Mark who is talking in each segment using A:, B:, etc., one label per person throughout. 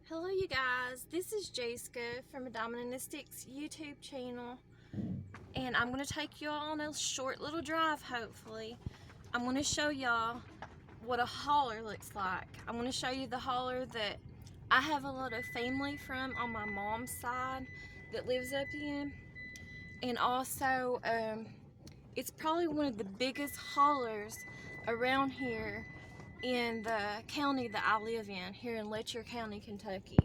A: Hello you guys, this is Jayska from a Diamond in the Sticks YouTube channel, and I'm going to take y'all on a short little drive. Hopefully I'm going to show y'all what a holler looks like. I'm going to show you the holler that I have a lot of family from on my mom's side that lives up in, and also it's probably one of the biggest hollers around here in the county that I live in, here in Letcher County, Kentucky.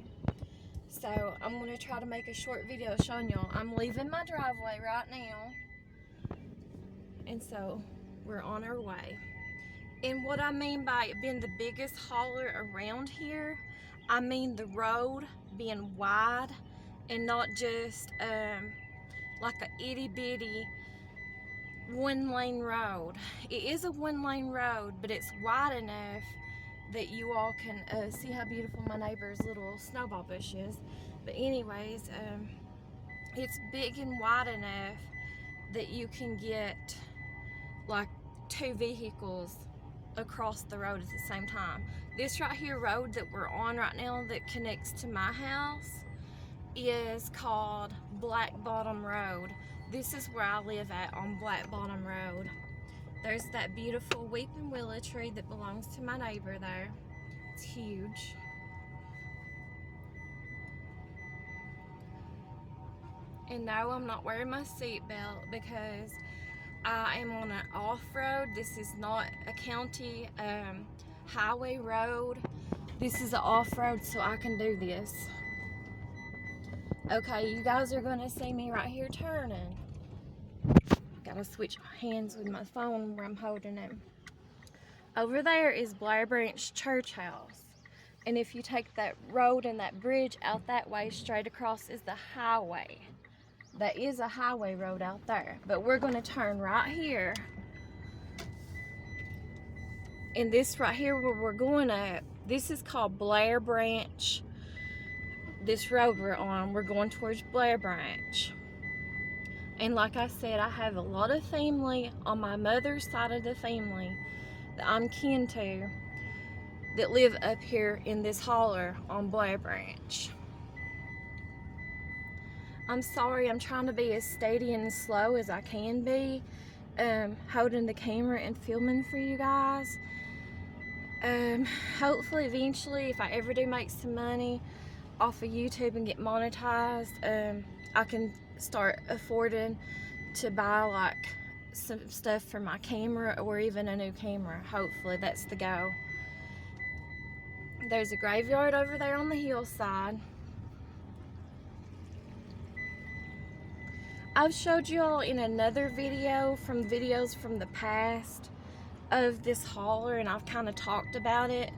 A: So I'm going to try to make a short video showing y'all. I'm leaving my driveway right now, and so we're on our way. And what I mean by it being the biggest holler around here, I mean the road being wide and not just like a itty bitty one lane road. It is a one lane road, but it's wide enough that you all can see how beautiful my neighbor's little snowball bush is. But anyways, it's big and wide enough that you can get like two vehicles across the road at the same time. This right here road that we're on right now that connects to my house is called Black Bottom Road. This is where I live at, on Black Bottom Road. There's that beautiful weeping willow tree that belongs to my neighbor there. It's huge. And no, I'm not wearing my seatbelt because I am on an off-road. This is not a county highway road. This is an off-road, so I can do this. Okay, you guys are gonna see me right here turning. Gotta switch my hands with my phone where I'm holding it. Over there is Blair Branch Church House. And if you take that road and that bridge out that way, straight across is the highway. That is a highway road out there. But we're gonna turn right here. And this right here where we're going at, this is called Blair Branch. This road we're on, we're going towards Blair Branch. And like I said, I have a lot of family on my mother's side of the family that I'm kin to that live up here in this holler on Blair Branch. I'm sorry, I'm trying to be as steady and slow as I can be, holding the camera and filming for you guys. Hopefully eventually, if I ever do make some money off of YouTube and get monetized, I can start affording to buy like some stuff for my camera or even a new camera. Hopefully that's the goal. There's a graveyard over there on the hillside. I've showed y'all in another video from videos from the past of this holler, and I've kind of talked about it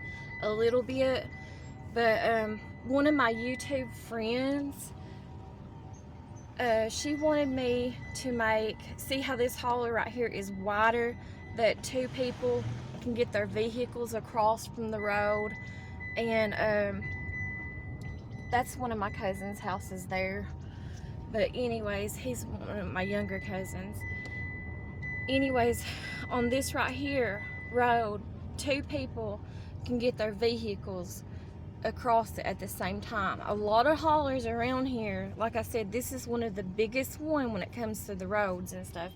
A: a little bit, but one of my YouTube friends, she wanted me to see how this holler right here is wider, that two people can get their vehicles across from the road. And that's one of my cousin's houses there. But anyways, he's one of my younger cousins. Anyways, on this right here road, two people can get their vehicles across it at the same time. A lot of hollers around here, like I said, this is one of the biggest one when it comes to the roads and stuff.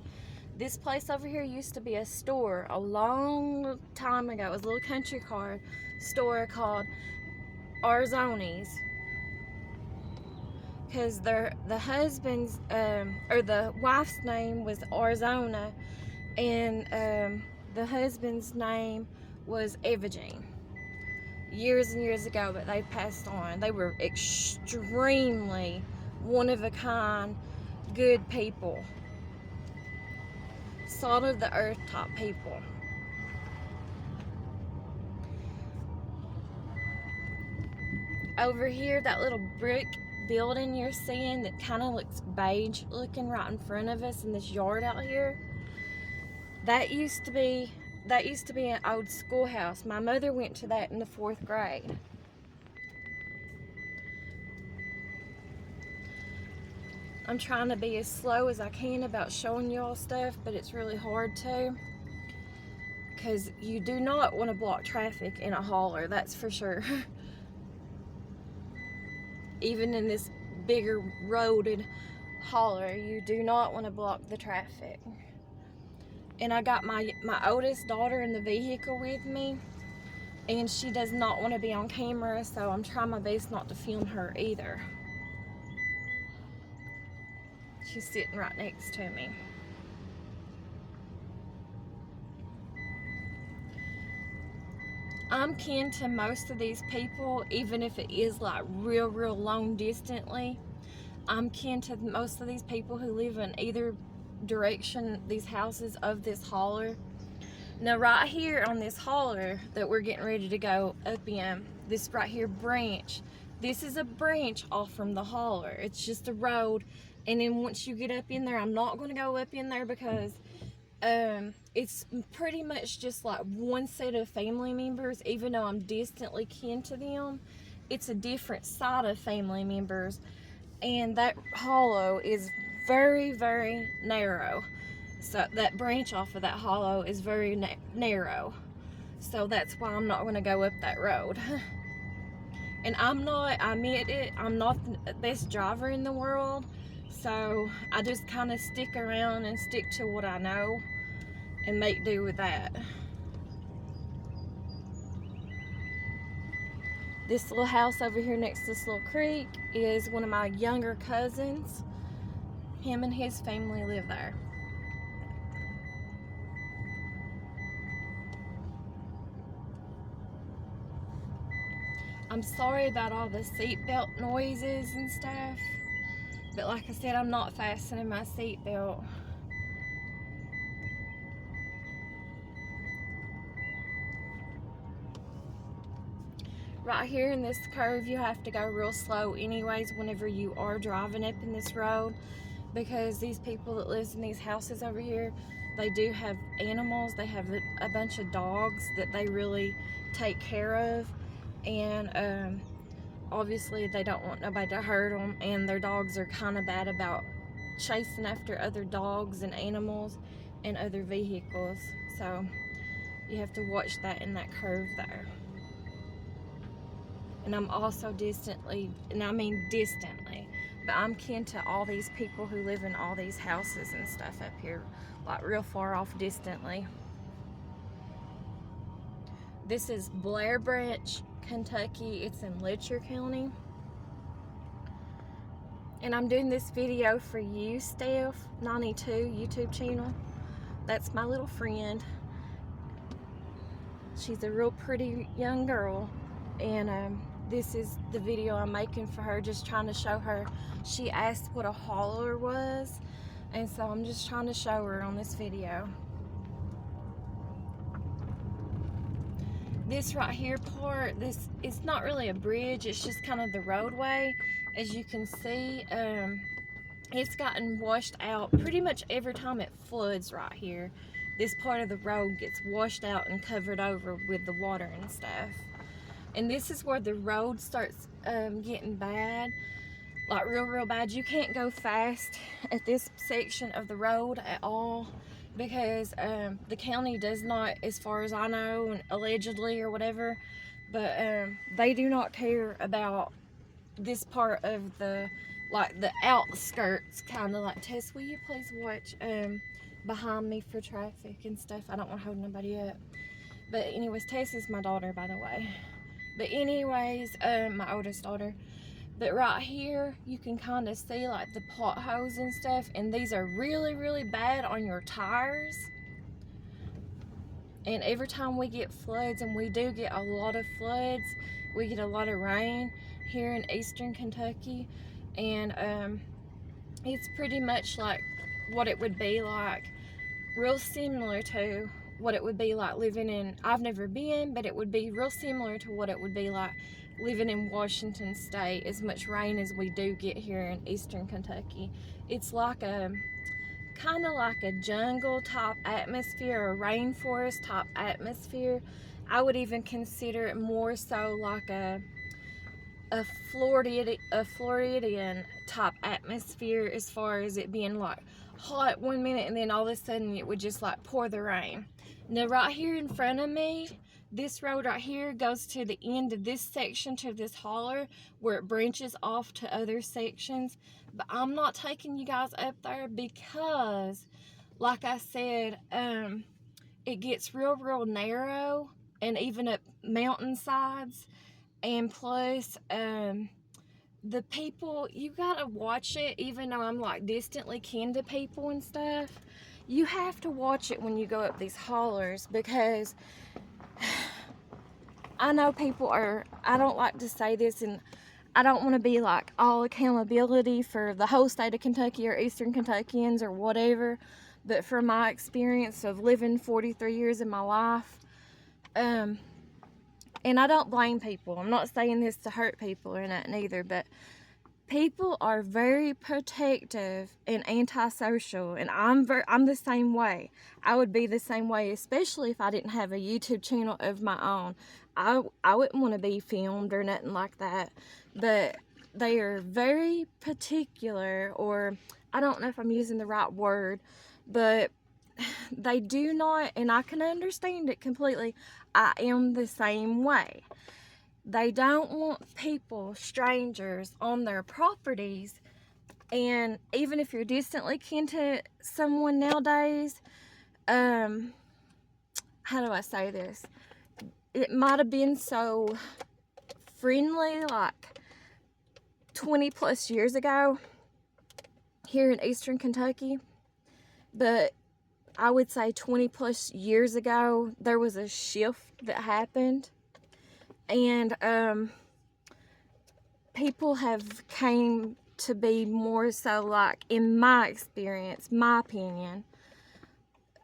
A: This place over here used to be a store a long time ago. It was a little country car store called Arzoni's, because the husband's or the wife's name was Arizona, and the husband's name was Evagene. Years and years ago, but they passed on. They were extremely one of a kind, good people, salt of the earth type people. Over here, that little brick building you're seeing that kind of looks beige looking right in front of us in this yard out here, that used to be an old schoolhouse. My mother went to that in the 4th grade. I'm trying to be as slow as I can about showing y'all stuff, but it's really hard to, because you do not want to block traffic in a holler, that's for sure. even in this bigger roaded holler. You do not want to block the traffic. And I got my oldest daughter in the vehicle with me, and she does not want to be on camera, so I'm trying my best not to film her either. She's sitting right next to me. I'm kin to most of these people, even if it is like real long distantly. I'm kin to most of these people who live in either direction, these houses of this holler. Now right here on this holler that we're getting ready to go up in, this right here branch, this is a branch off from the holler. It's just a road, and then once you get up in there, I'm not going to go up in there because it's pretty much just like one set of family members. Even though I'm distantly kin to them, it's a different side of family members, and that hollow is very narrow. So that branch off of that hollow is very narrow, so that's why I'm not going to go up that road. And I admit it, I'm not the best driver in the world, so I just kind of stick around and stick to what I know and make do with that. This little house over here next to this little creek is one of my younger cousins. Him and his family live there. I'm sorry about all the seatbelt noises and stuff, but like I said, I'm not fastening my seatbelt. Right here in this curve, you have to go real slow anyways whenever you are driving up in this road, because these people that live in these houses over here, they do have animals. They have a bunch of dogs that they really take care of, and obviously they don't want nobody to hurt them, and their dogs are kind of bad about chasing after other dogs and animals and other vehicles, so you have to watch that in that curve there. And I'm also distantly, and I mean distantly, but I'm kin to all these people who live in all these houses and stuff up here, like real far off distantly. This is Blair Branch, Kentucky. It's in Letcher County. And I'm doing this video for you, Steph92 YouTube channel. That's my little friend. She's a real pretty young girl, and this is the video I'm making for her, just trying to show her. She asked what a holler was, and so I'm just trying to show her on this video. This right here part, it's not really a bridge, it's just kind of the roadway. As you can see, it's gotten washed out pretty much every time it floods right here. This part of the road gets washed out and covered over with the water and stuff. And this is where the road starts getting bad, like real bad. You can't go fast at this section of the road at all, because the county does not, as far as I know, and allegedly or whatever, but they do not care about this part of the, like the outskirts, kind of like. Tess, will you please watch behind me for traffic and stuff? I don't want to hold nobody up. But anyways, Tess is my daughter, by the way. But anyways, my oldest daughter. But right here, you can kind of see like the potholes and stuff, and these are really bad on your tires. And every time we get floods, and we do get a lot of floods, we get a lot of rain here in eastern Kentucky, and it's pretty much like what it would be like, real similar to what it would be like living in, I've never been, but it would be real similar to what it would be like living in Washington State, as much rain as we do get here in eastern Kentucky. It's like a kind of like a jungle type atmosphere, a rainforest type atmosphere. I would even consider it more so like a Floridian type atmosphere, as far as it being like hot one minute and then all of a sudden it would just like pour the rain. Now right here in front of me, This road right here goes to the end of this section, to this holler, where it branches off to other sections. But I'm not taking you guys up there because, like I said, it gets real narrow, and even up mountainsides. And plus, the people, you gotta watch it. Even though I'm like distantly kin to people and stuff, you have to watch it when you go up these hollers, because I know people are, I don't like to say this, and I don't want to be like all accountability for the whole state of Kentucky or Eastern Kentuckians or whatever, but from my experience of living 43 years in my life, and I don't blame people. I'm not saying this to hurt people or nothing either, but people are very protective and antisocial, and I'm the same way. I would be the same way, especially if I didn't have a YouTube channel of my own. I wouldn't want to be filmed or nothing like that, but they are very particular, or I don't know if I'm using the right word, but they do not, and I can understand it completely. I am the same way. They don't want people, strangers, on their properties. And even if you're distantly kin to someone nowadays, how do I say this? It might have been so friendly like 20 plus years ago here in Eastern Kentucky, but I would say 20 plus years ago, there was a shift that happened, and people have came to be more so, like, in my experience, my opinion,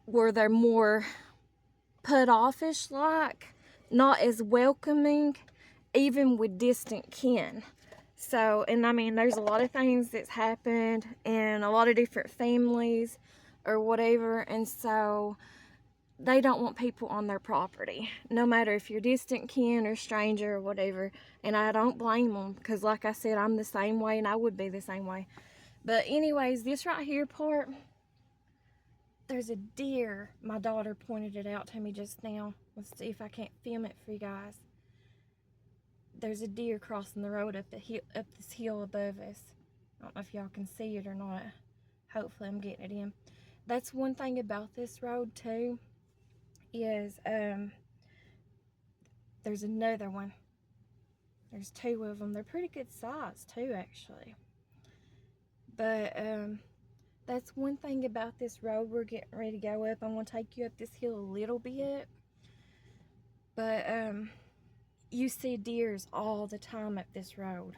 A: where they're more put offish, like, not as welcoming, even with distant kin. So, and I mean, there's a lot of things that's happened in a lot of different families or whatever, and so they don't want people on their property, no matter if you're distant kin or stranger or whatever. And I don't blame them, because like I said, I'm the same way, and I would be the same way. But anyways, this right here part, there's a deer. My daughter pointed it out to me just now. Let's see if I can't film it for you guys. There's a deer crossing the road up this hill above us. I don't know if y'all can see it or not. Hopefully I'm getting it in. That's one thing about this road too, is there's another one. There's two of them. They're pretty good size too, actually. But that's one thing about this road we're getting ready to go up. I'm going to take you up this hill a little bit. But you see deers all the time up this road.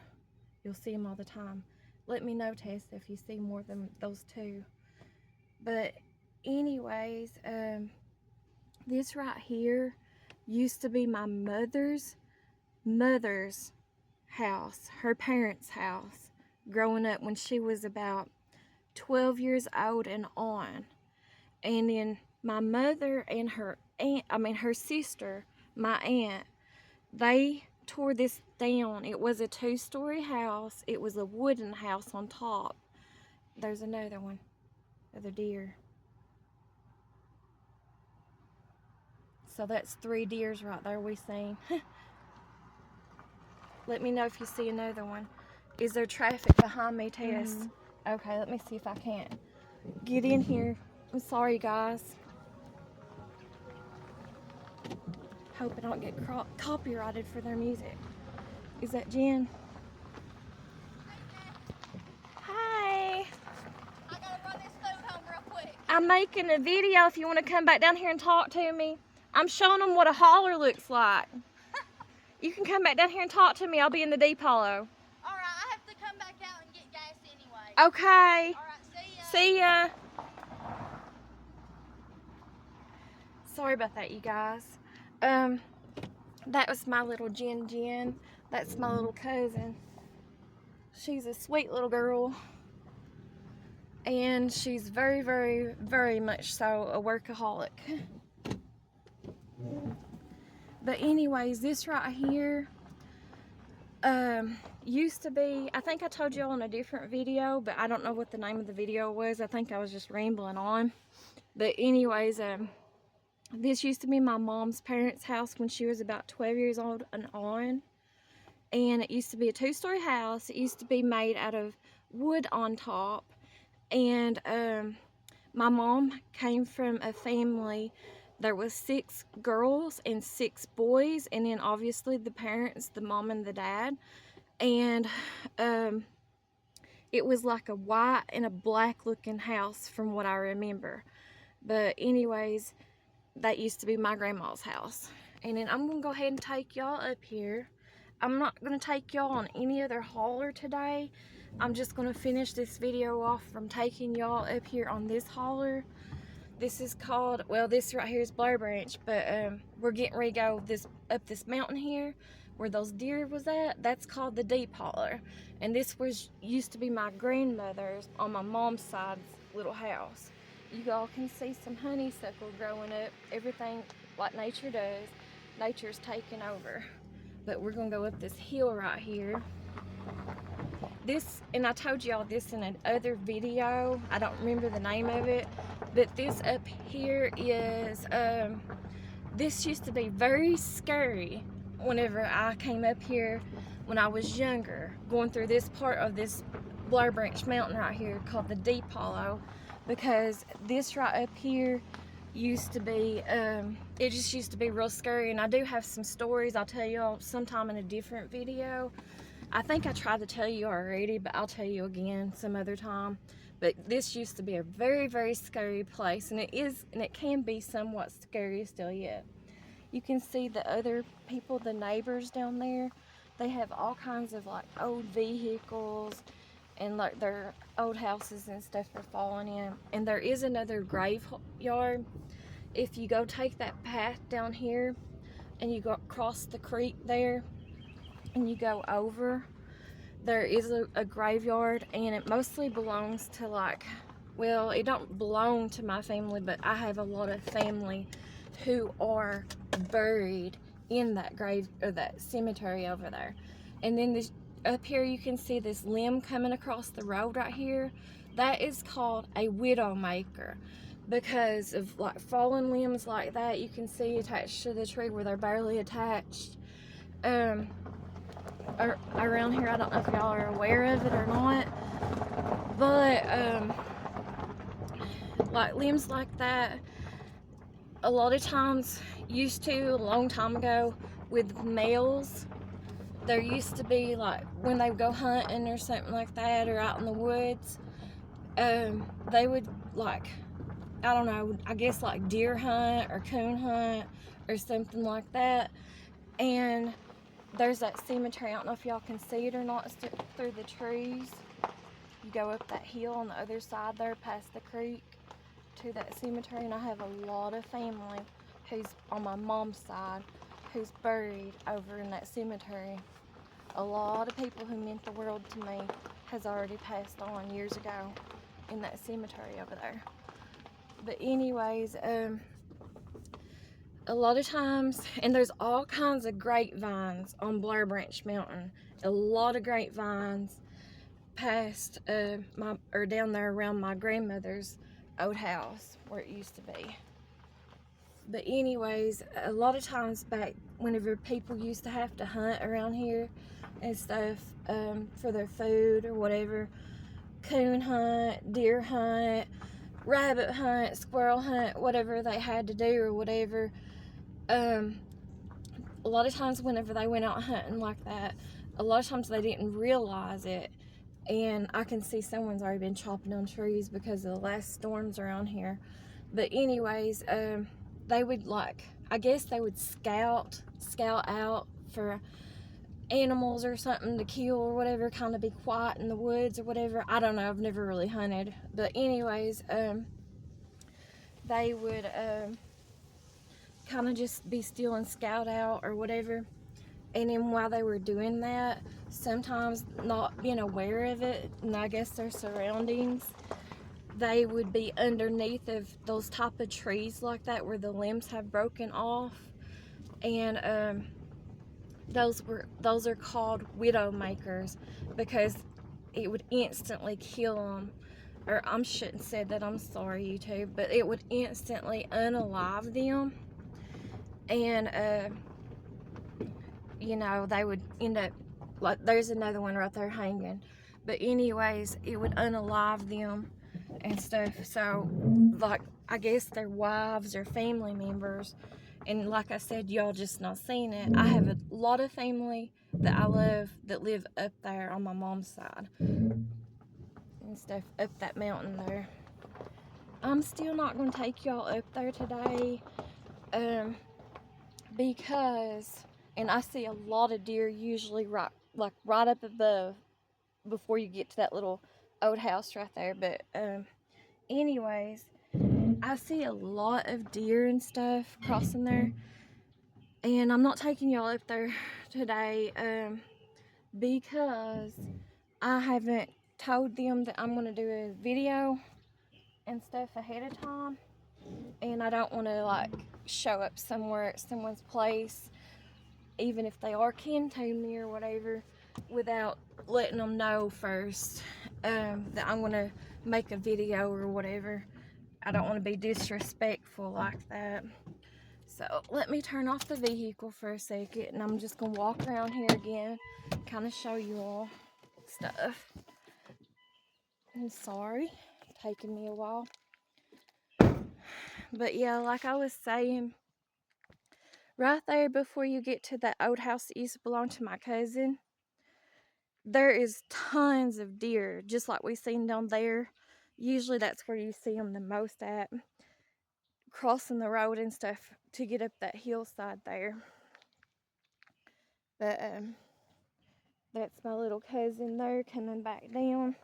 A: You'll see them all the time. Let me know, Tess, if you see more than those two. But anyways, this right here used to be my mother's house, her parents' house, growing up when she was about 12 years old and on. And then my mother and her sister, my aunt, they tore this down. It was a 2-story house. It was a wooden house on top. There's another one, another deer. So that's 3 deers right there we seen. Let me know if you see another one. Is there traffic behind me, Tess? Mm-hmm. Okay, let me see if I can get in here. I'm sorry, guys. Hope I don't get copyrighted for their music. Is that Jen? Hi. I gotta run this food home real quick. I'm making a video if you want to come back down here and talk to me. I'm showing them what a holler looks like. You can come back down here and talk to me. I'll be in the depot. Alright,
B: I have to come back out and get gas anyway.
A: Okay.
B: Alright,
A: see ya. Sorry about that, you guys. That was my little Jen. That's my little cousin. She's a sweet little girl. And she's very much so a workaholic. But anyways, this right here used to be, I think I told y'all in a different video, but I don't know what the name of the video was. I think I was just rambling on. But anyways, This used to be my mom's parents' house when she was about 12 years old and on. And it used to be a 2-story house. It used to be made out of wood on top. And my mom came from a family. There was 6 girls and 6 boys, and then obviously the parents, the mom and the dad. And it was like a white and a black looking house from what I remember. But anyways, that used to be my grandma's house. And then I'm gonna go ahead and take y'all up here. I'm not gonna take y'all on any other hauler today. I'm just gonna finish this video off from taking y'all up here on this hauler. This is called, well, this right here is Blair Branch, but we're getting ready to go up this mountain here where those deer was at. That's called the deep hauler. And this used to be my grandmother's on my mom's side's little house. You all can see some honeysuckle growing up, everything like nature does. Nature's taking over. But we're gonna go up this hill right here. This, and I told y'all this in another video, I don't remember the name of it, but this up here is, this used to be very scary whenever I came up here when I was younger, going through this part of this Blair Branch mountain right here called the Deep Hollow, because this right up here used to be, it just used to be real scary. And I do have some stories I'll tell y'all sometime in a different video. I think I tried to tell you already, but I'll tell you again some other time. But this used to be a very, very scary place, and it is, and it can be somewhat scary still yet. You can see the other people, the neighbors down there. They have all kinds of like old vehicles and like their old houses and stuff are falling in. And there is another graveyard. If you go take that path down here and you go across the creek there and you go over, there is a graveyard, and it mostly belongs to like, well, it don't belong to my family, but I have a lot of family who are buried in that grave or that cemetery over there. And then this up here you can see this limb coming across the road right here. That is called a widow maker, because of like fallen limbs like that you can see attached to the tree where they're barely attached. Around here, I don't know if y'all are aware of it or not, but like limbs like that, a lot of times, used to a long time ago with males, there used to be like when they would go hunting or something like that, or out in the woods, they would like, I don't know, I guess like deer hunt or coon hunt or something like that. And there's that cemetery, I don't know if y'all can see it or not, it's through the trees. You go up that hill on the other side there past the creek to that cemetery, and I have a lot of family who's on my mom's side who's buried over in that cemetery. A lot of people who meant the world to me has already passed on years ago in that cemetery over there. But anyways, a lot of times, and there's all kinds of grapevines on Blair Branch Mountain. A lot of grapevines past or down there around my grandmother's old house where it used to be. But anyways, a lot of times back whenever people used to have to hunt around here and stuff for their food or whatever, coon hunt, deer hunt, rabbit hunt, squirrel hunt, whatever they had to do or whatever, a lot of times whenever they went out hunting like that, a lot of times they didn't realize it. And I can see someone's already been chopping down trees because of the last storms around here. But anyways, they would like, I guess they would scout out for animals or something to kill or whatever, kind of be quiet in the woods or whatever. I don't know, I've never really hunted. But anyways, they would kind of just be still and scout out or whatever. And then while they were doing that, sometimes not being aware of it, and I guess their surroundings, they would be underneath of those type of trees like that where the limbs have broken off. And those are called widow makers, because it would instantly kill them. Or I shouldn't say that, I'm sorry YouTube, but it would instantly unalive them. And you know, they would end up, like, there's another one right there hanging, but anyways, it would unalive them and stuff. So, like, I guess their wives or family members, and like I said, y'all just not seen it. I have a lot of family that I love that live up there on my mom's side and stuff, up that mountain there. I'm still not going to take y'all up there today, because, and I see a lot of deer usually right up above before you get to that little old house right there. But anyways, I see a lot of deer and stuff crossing there, and I'm not taking y'all up there today because I haven't told them that I'm going to do a video and stuff ahead of time, and I don't want to like show up somewhere at someone's place, even if they are kin to me or whatever, without letting them know first that I'm gonna make a video or whatever. I don't want to be disrespectful like that. So let me turn off the vehicle for a second, and I'm just gonna walk around here again, kind of show you all stuff. I'm sorry, taking me a while. But yeah, like I was saying, right there before you get to that old house that used to belong to my cousin, there is tons of deer, just like we seen down there. Usually that's where you see them the most at, crossing the road and stuff to get up that hillside there. But that's my little cousin there coming back down.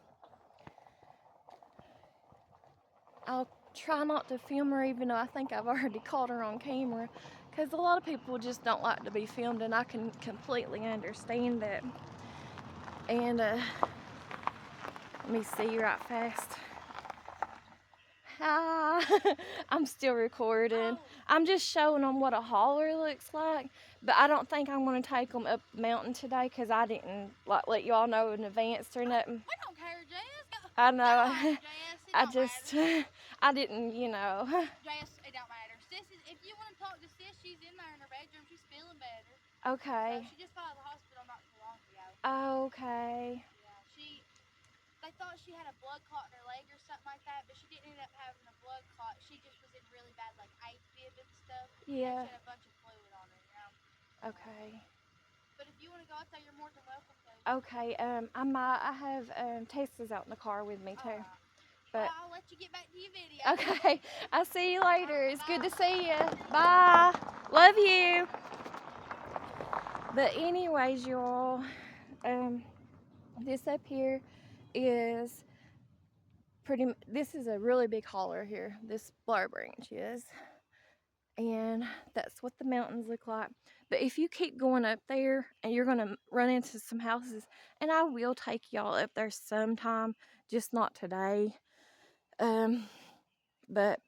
A: I'll try not to film her, even though I think I've already caught her on camera, because a lot of people just don't like to be filmed, and I can completely understand that. And let me see right fast. Hi. I'm still recording. I'm just showing them what a holler looks like, but I don't think I'm going to take them up the mountain today because I didn't like let y'all know in advance or nothing.
B: We don't care, Jess.
A: I know.
B: Jess,
A: I just, I didn't, you know.
B: Jess, it don't matter. Sis, if you want to talk to Sis, she's in there in her bedroom. She's feeling better.
A: Okay.
B: She just got out of the hospital not too long ago.
A: Okay.
B: Yeah, they thought she had a blood clot in her leg or something like that, but she didn't end up having a blood clot. She just was in really bad, like, AFib and stuff.
A: Yeah.
B: And she had a bunch of fluid on her, you know?
A: Okay.
B: But if you want to go out there, you're more than welcome to.
A: Okay. I have Tessa's out in the car with me too. But
B: well, I'll let you get back to your video.
A: Okay. I'll see you later. It's good to see you. Bye. Love you. But anyways, y'all, this up here is this is a really big holler here. This Blair Branch is. And that's what the mountains look like. But if you keep going up there, and you're going to run into some houses, and I will take y'all up there sometime, just not today. But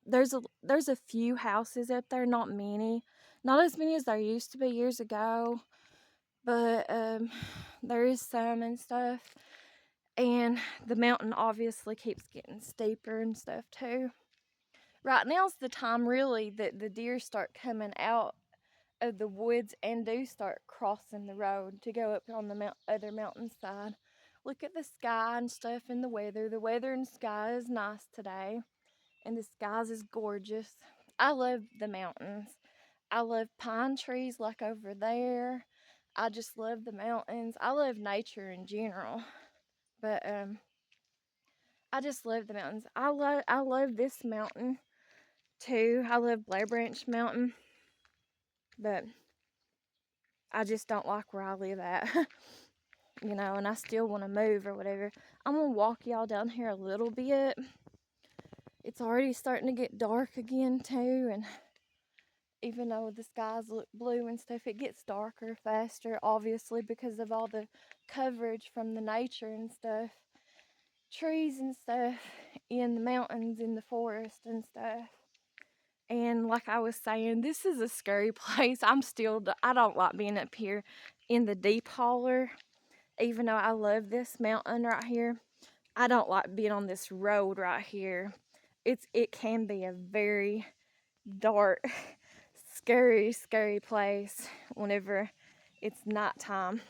A: there's a few houses up there, not many. Not as many as there used to be years ago. But there is some and stuff. And the mountain obviously keeps getting steeper and stuff too. Right now's the time really that the deer start coming out of the woods and do start crossing the road to go up on the other mountainside. Look at the sky and stuff and the weather. The weather and sky is nice today. And the skies is gorgeous. I love the mountains. I love pine trees like over there. I just love the mountains. I love nature in general. But I just love the mountains. I love this mountain too. I love Blair Branch Mountain. But I just don't like where I live at. You know, and I still want to move or whatever. I'm going to walk y'all down here a little bit. It's already starting to get dark again too, and even though the skies look blue and stuff, it gets darker faster, obviously, because of all the coverage from the nature and stuff. Trees and stuff in the mountains, in the forest and stuff. And like I was saying, this is a scary place. I don't like being up here in the deep holler, even though I love this mountain right here. I don't like being on this road right here. It can be a very dark, scary, scary place whenever it's nighttime.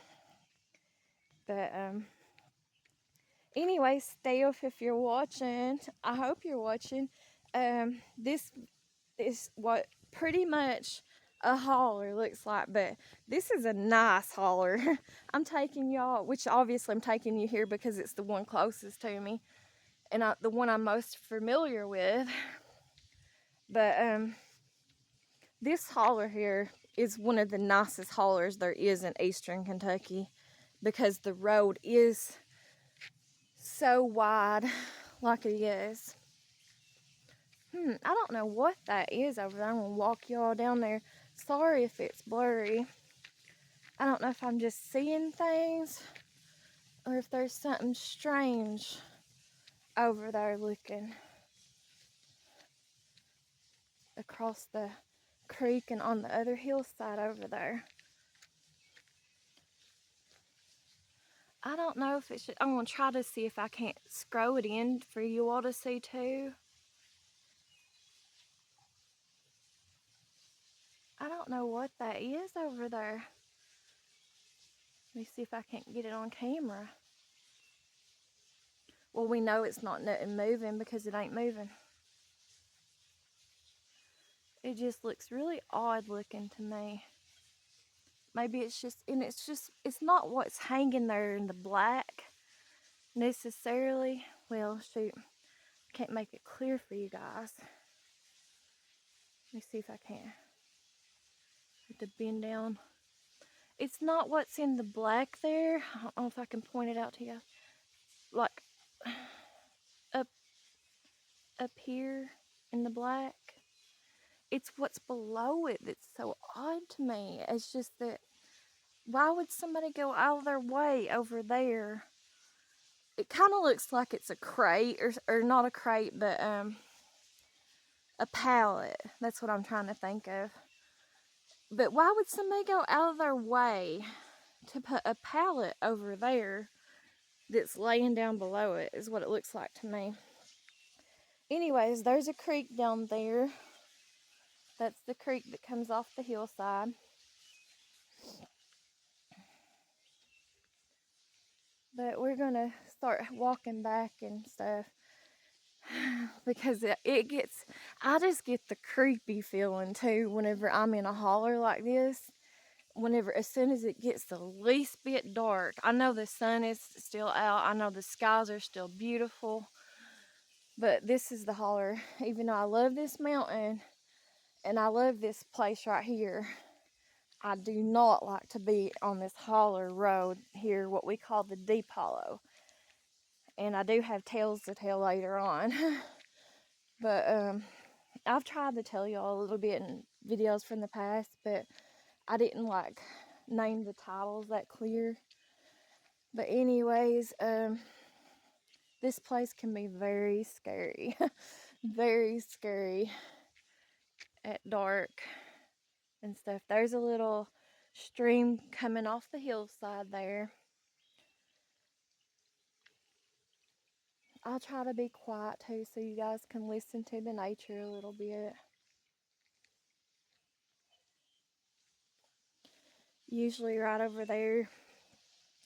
A: But anyway, Steph, if you're watching, I hope you're watching. This is what pretty much a holler looks like, but this is a nice holler. I'm taking y'all, which obviously I'm taking you here because it's the one closest to me and the one I'm most familiar with. But this holler here is one of the nicest hollers there is in eastern Kentucky because the road is so wide like it is. I don't know what that is over there. I'm gonna walk y'all down there. Sorry if it's blurry. I don't know if I'm just seeing things or if there's something strange over there looking across the creek and on the other hillside over there. I don't know if it should. I'm gonna try to see if I can't scroll it in for you all to see too. I don't know what that is over there. Let me see if I can't get it on camera. Well, we know it's not nothing moving because it ain't moving. It just looks really odd looking to me. Maybe it's just, and it's not what's hanging there in the black necessarily. Well, shoot, can't make it clear for you guys. Let me see if I can. Have to bend down. It's not what's in the black there. I don't know if I can point it out to you. Like up here in the black. It's what's below it that's so odd to me. It's just that why would somebody go out of their way over there? It kind of looks like it's a crate or not a crate, but a pallet. That's what I'm trying to think of. But why would somebody go out of their way to put a pallet over there that's laying down below it is what it looks like to me. Anyways, there's a creek down there. That's the creek that comes off the hillside. But we're gonna start walking back and stuff because it gets, I just get the creepy feeling too whenever I'm in a holler like this. Whenever, as soon as it gets the least bit dark, I know the sun is still out, I know the skies are still beautiful, but this is the holler. Even though I love this mountain and I love this place right here, I do not like to be on this holler road here, what we call the deep hollow. And I do have tales to tell later on. But I've tried to tell y'all a little bit in videos from the past, but I didn't like name the titles that clear. But anyways, this place can be very scary. Very scary at dark and stuff. There's a little stream coming off the hillside there. I'll try to be quiet too so you guys can listen to the nature a little bit. Usually right over there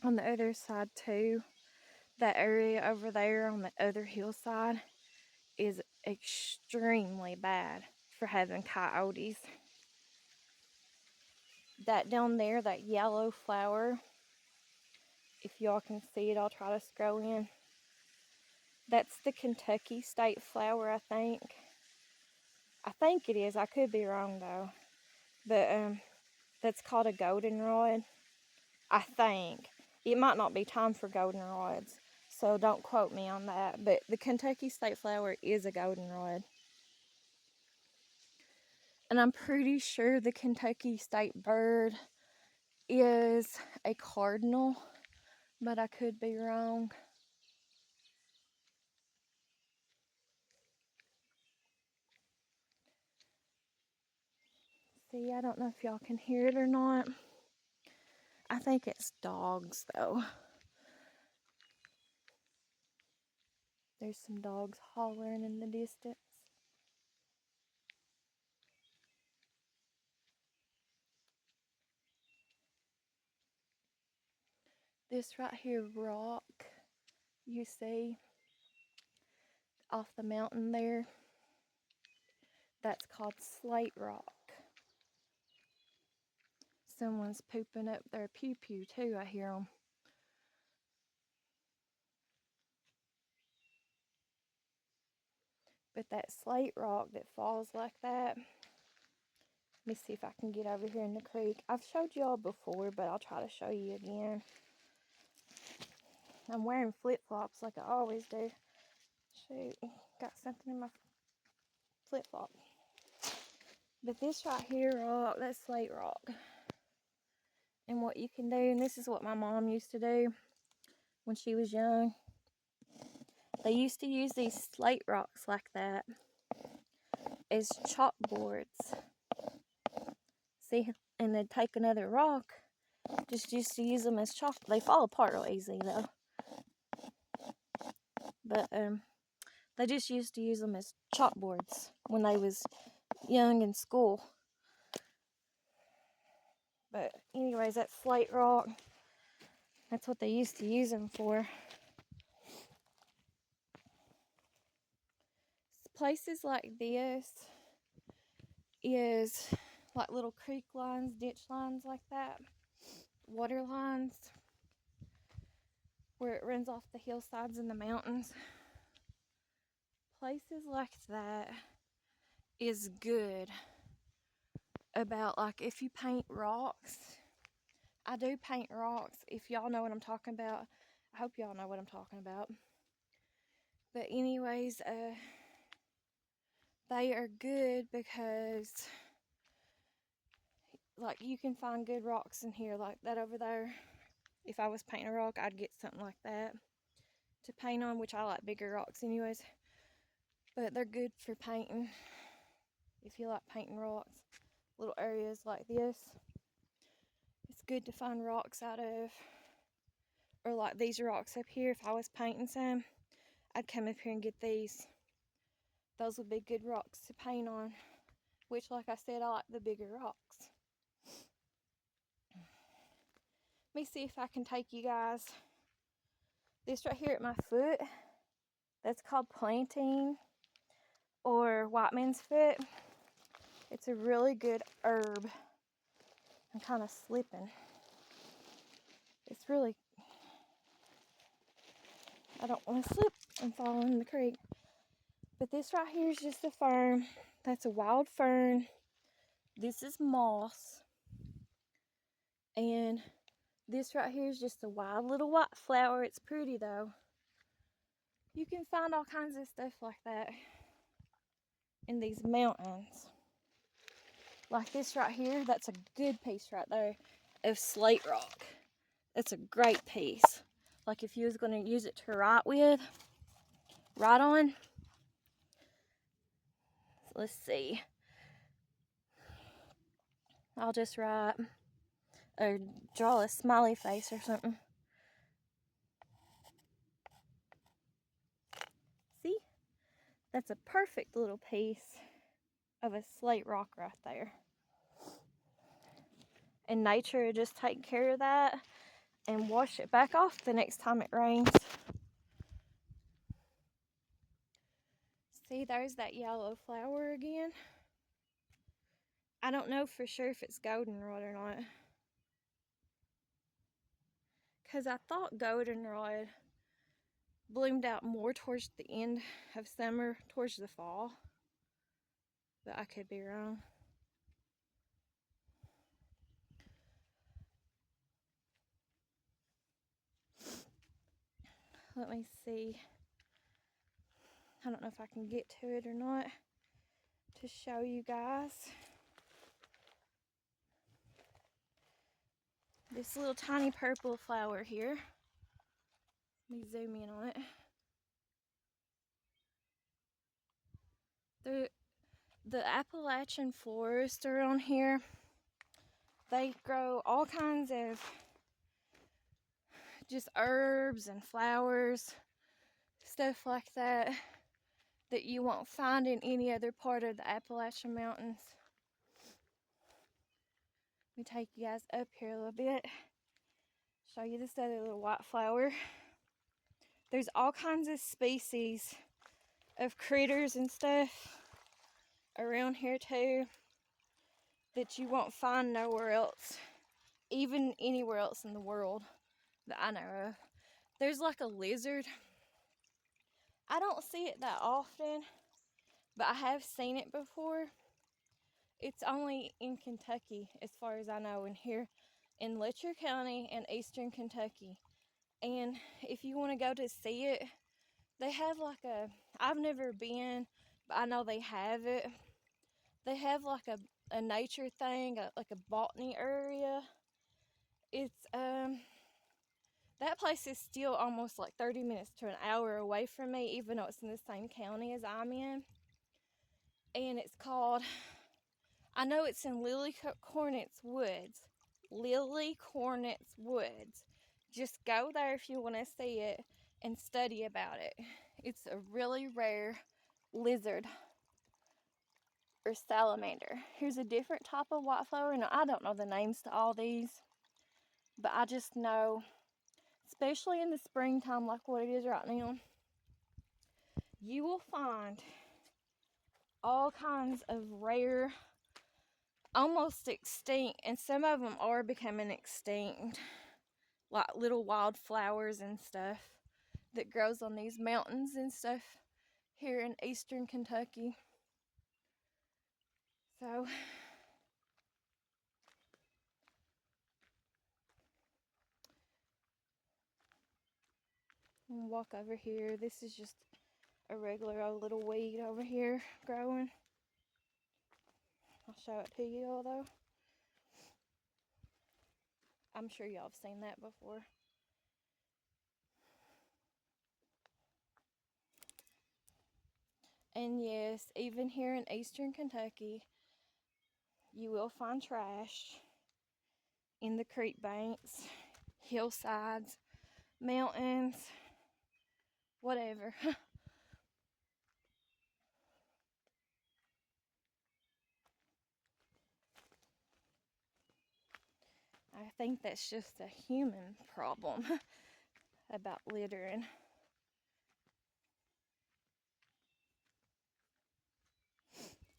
A: on the other side too, that area over there on the other hillside is extremely bad for having coyotes. That down there, that yellow flower, if y'all can see it, I'll try to scroll in. That's the Kentucky state flower, I think. I think it is. I could be wrong though. But that's called a goldenrod. I think. It might not be time for goldenrods, so don't quote me on that. But the Kentucky state flower is a goldenrod. And I'm pretty sure the Kentucky state bird is a cardinal, but I could be wrong. See, I don't know if y'all can hear it or not. I think it's dogs though. There's some dogs hollering in the distance. This right here rock you see off the mountain there, that's called slate rock. Someone's pooping up their pew-pew too, I hear them. But that slate rock that falls like that, let me see if I can get over here in the creek. I've showed y'all before, but I'll try to show you again. I'm wearing flip-flops like I always do. Shoot, got something in my flip-flop. But this right here rock, that's slate rock. And what you can do, and this is what my mom used to do when she was young. They used to use these slate rocks like that as chalkboards. See, and they'd take another rock, just used to use them as chalk. They fall apart real easy though. But they just used to use them as chalkboards when they was young in school. But anyways, that slate rock, that's what they used to use them for. Places like this is like little creek lines, ditch lines like that, water lines, where it runs off the hillsides and the mountains. Places like that is good about, like, if you paint rocks. I do paint rocks. If y'all know what I'm talking about, I hope y'all know what I'm talking about. But anyways, they are good because, like, you can find good rocks in here, like that over there. If I was painting a rock, I'd get something like that to paint on, which I like bigger rocks anyways. But they're good for painting. If you like painting rocks, little areas like this, it's good to find rocks out of. Or like these rocks up here, if I was painting some, I'd come up here and get these. Those would be good rocks to paint on, which, like I said, I like the bigger rocks. Let me see if I can take you guys. This right here at my foot, that's called plantain or white man's foot. It's a really good herb. I'm kind of slipping. It's really, I don't want to slip and fall in the creek. But this right here is just a fern. That's a wild fern. This is moss. And this right here is just a wild little white flower. It's pretty though. You can find all kinds of stuff like that in these mountains. Like this right here, that's a good piece right there of slate rock. That's a great piece. Like if you was going to use it to write with, write on. Let's see. I'll just write or draw a smiley face or something. See? That's a perfect little piece of a slate rock right there. And nature will just take care of that and wash it back off the next time it rains. See, there's that yellow flower again. I don't know for sure if it's goldenrod or not, because I thought goldenrod bloomed out more towards the end of summer, towards the fall, but I could be wrong. Let me see. I don't know if I can get to it or not to show you guys. This little tiny purple flower here. Let me zoom in on it. The Appalachian forests around here, they grow all kinds of just herbs and flowers, stuff like that, that you won't find in any other part of the Appalachian Mountains. Let me take you guys up here a little bit, show you this other little white flower. There's all kinds of species of critters and stuff around here too that you won't find nowhere else, even anywhere else in the world that I know of. There's like a lizard. I don't see it that often, but I have seen it before. It's only in Kentucky, as far as I know, and here in Letcher County and eastern Kentucky. And if you want to go to see it, they have like a, I've never been, but I know they have it. They have like a nature thing, like a botany area. It's, that place is still almost like 30 minutes to an hour away from me, even though it's in the same county as I'm in. And it's called, I know it's in Lily Cornet's Woods. Lily Cornet's Woods. Just go there if you want to see it and study about it. It's a really rare lizard or salamander. Here's a different type of white flower. Now, I don't know the names to all these, but I just know, especially in the springtime like what it is right now, you will find all kinds of rare, almost extinct, and some of them are becoming extinct, like little wildflowers and stuff that grows on these mountains and stuff here in eastern Kentucky. So I'm gonna walk over here. This is just a regular old little weed over here growing. I'll show it to you, although I'm sure y'all have seen that before. And yes, even here in eastern Kentucky, you will find trash in the creek banks, hillsides, mountains, whatever. I think that's just a human problem about littering.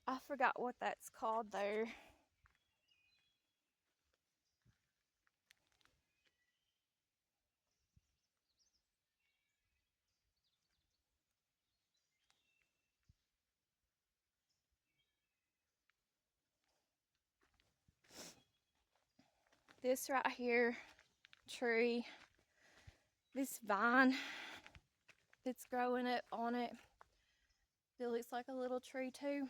A: I forgot what that's called there. This right here, tree, this vine that's growing up on it, it looks like a little tree too.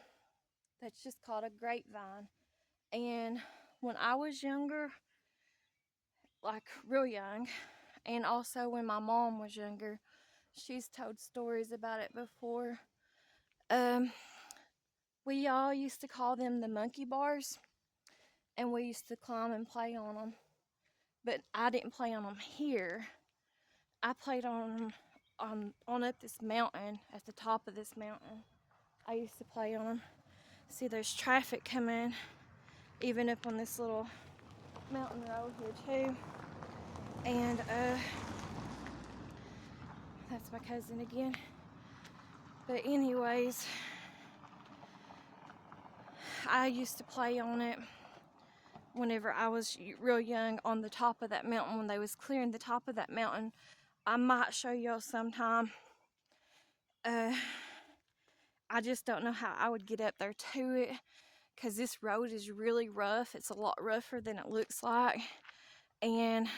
A: That's just called a grapevine. And when I was younger, like real young, and also when my mom was younger, she's told stories about it before. We all used to call them the monkey bars, and we used to climb and play on them. But I didn't play on them here. I played on them on up this mountain, at the top of this mountain. I used to play on them. See, there's traffic coming, even up on this little mountain road here too. And that's my cousin again. But anyways, I used to play on it whenever I was real young on the top of that mountain, when they was clearing the top of that mountain. I might show y'all sometime. I just don't know how I would get up there to it, because this road is really rough. It's a lot rougher than it looks like, and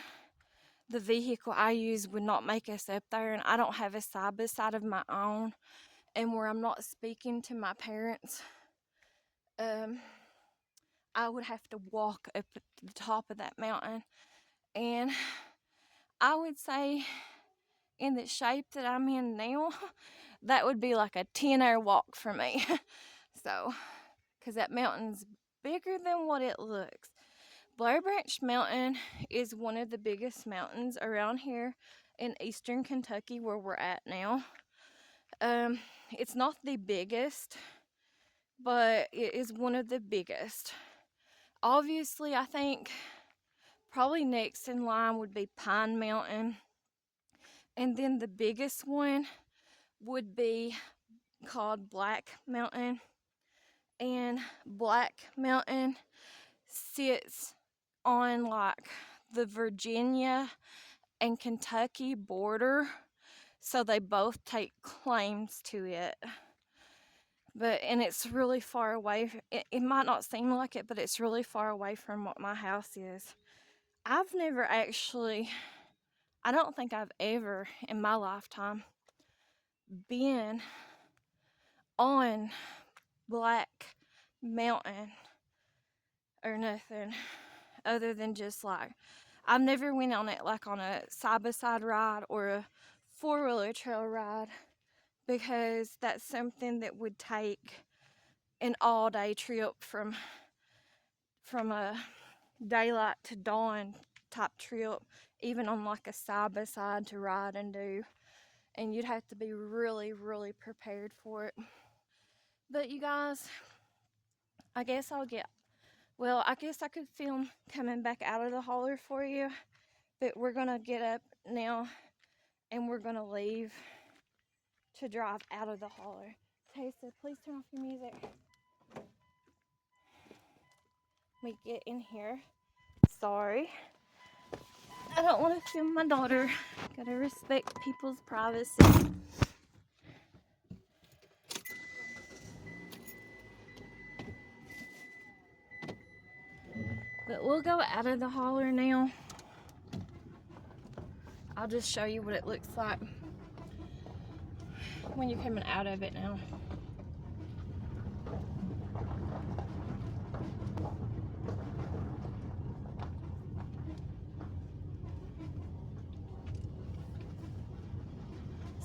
A: the vehicle I use would not make us up there, and I don't have a side-by-side of my own, and where I'm not speaking to my parents, I would have to walk up at the top of that mountain. And I would say, in the shape that I'm in now, that would be like a 10-hour walk for me. So, because that mountain's bigger than what it looks. Blair Branch Mountain is one of the biggest mountains around here in eastern Kentucky, where we're at now. It's not the biggest, but it is one of the biggest. Obviously, I think Probably next in line would be Pine Mountain. And then the biggest one would be called Black Mountain. And Black Mountain sits on like the Virginia and Kentucky border. So they both take claims to it. And it's really far away. It might not seem like it, but it's really far away from what my house is. I've never actually, I don't think I've ever in my lifetime been on Black Mountain or nothing other than just like, I've never went on it like on a side-by-side ride or a four-wheeler trail ride, because that's something that would take an all-day trip from a daylight to dawn type trip, even on like a side-by-side to ride and do. And you'd have to be really, really prepared for it. But you guys, I guess I could film coming back out of the holler for you. But we're gonna get up now and we're gonna leave to drive out of the holler. Taysa, please turn off your music. We get in here. Sorry. I don't want to film my daughter. Gotta respect people's privacy. But we'll go out of the holler now. I'll just show you what it looks like when you're coming out of it now.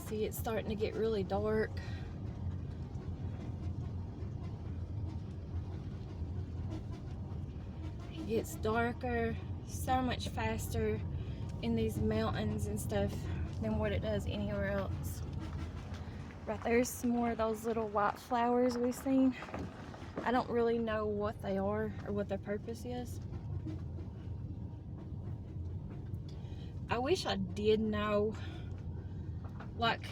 A: See, it's starting to get really dark. It gets darker so much faster in these mountains and stuff than what it does anywhere else. Right there's some more of those little white flowers we've seen. I don't really know what they are or what their purpose is. I wish I did know like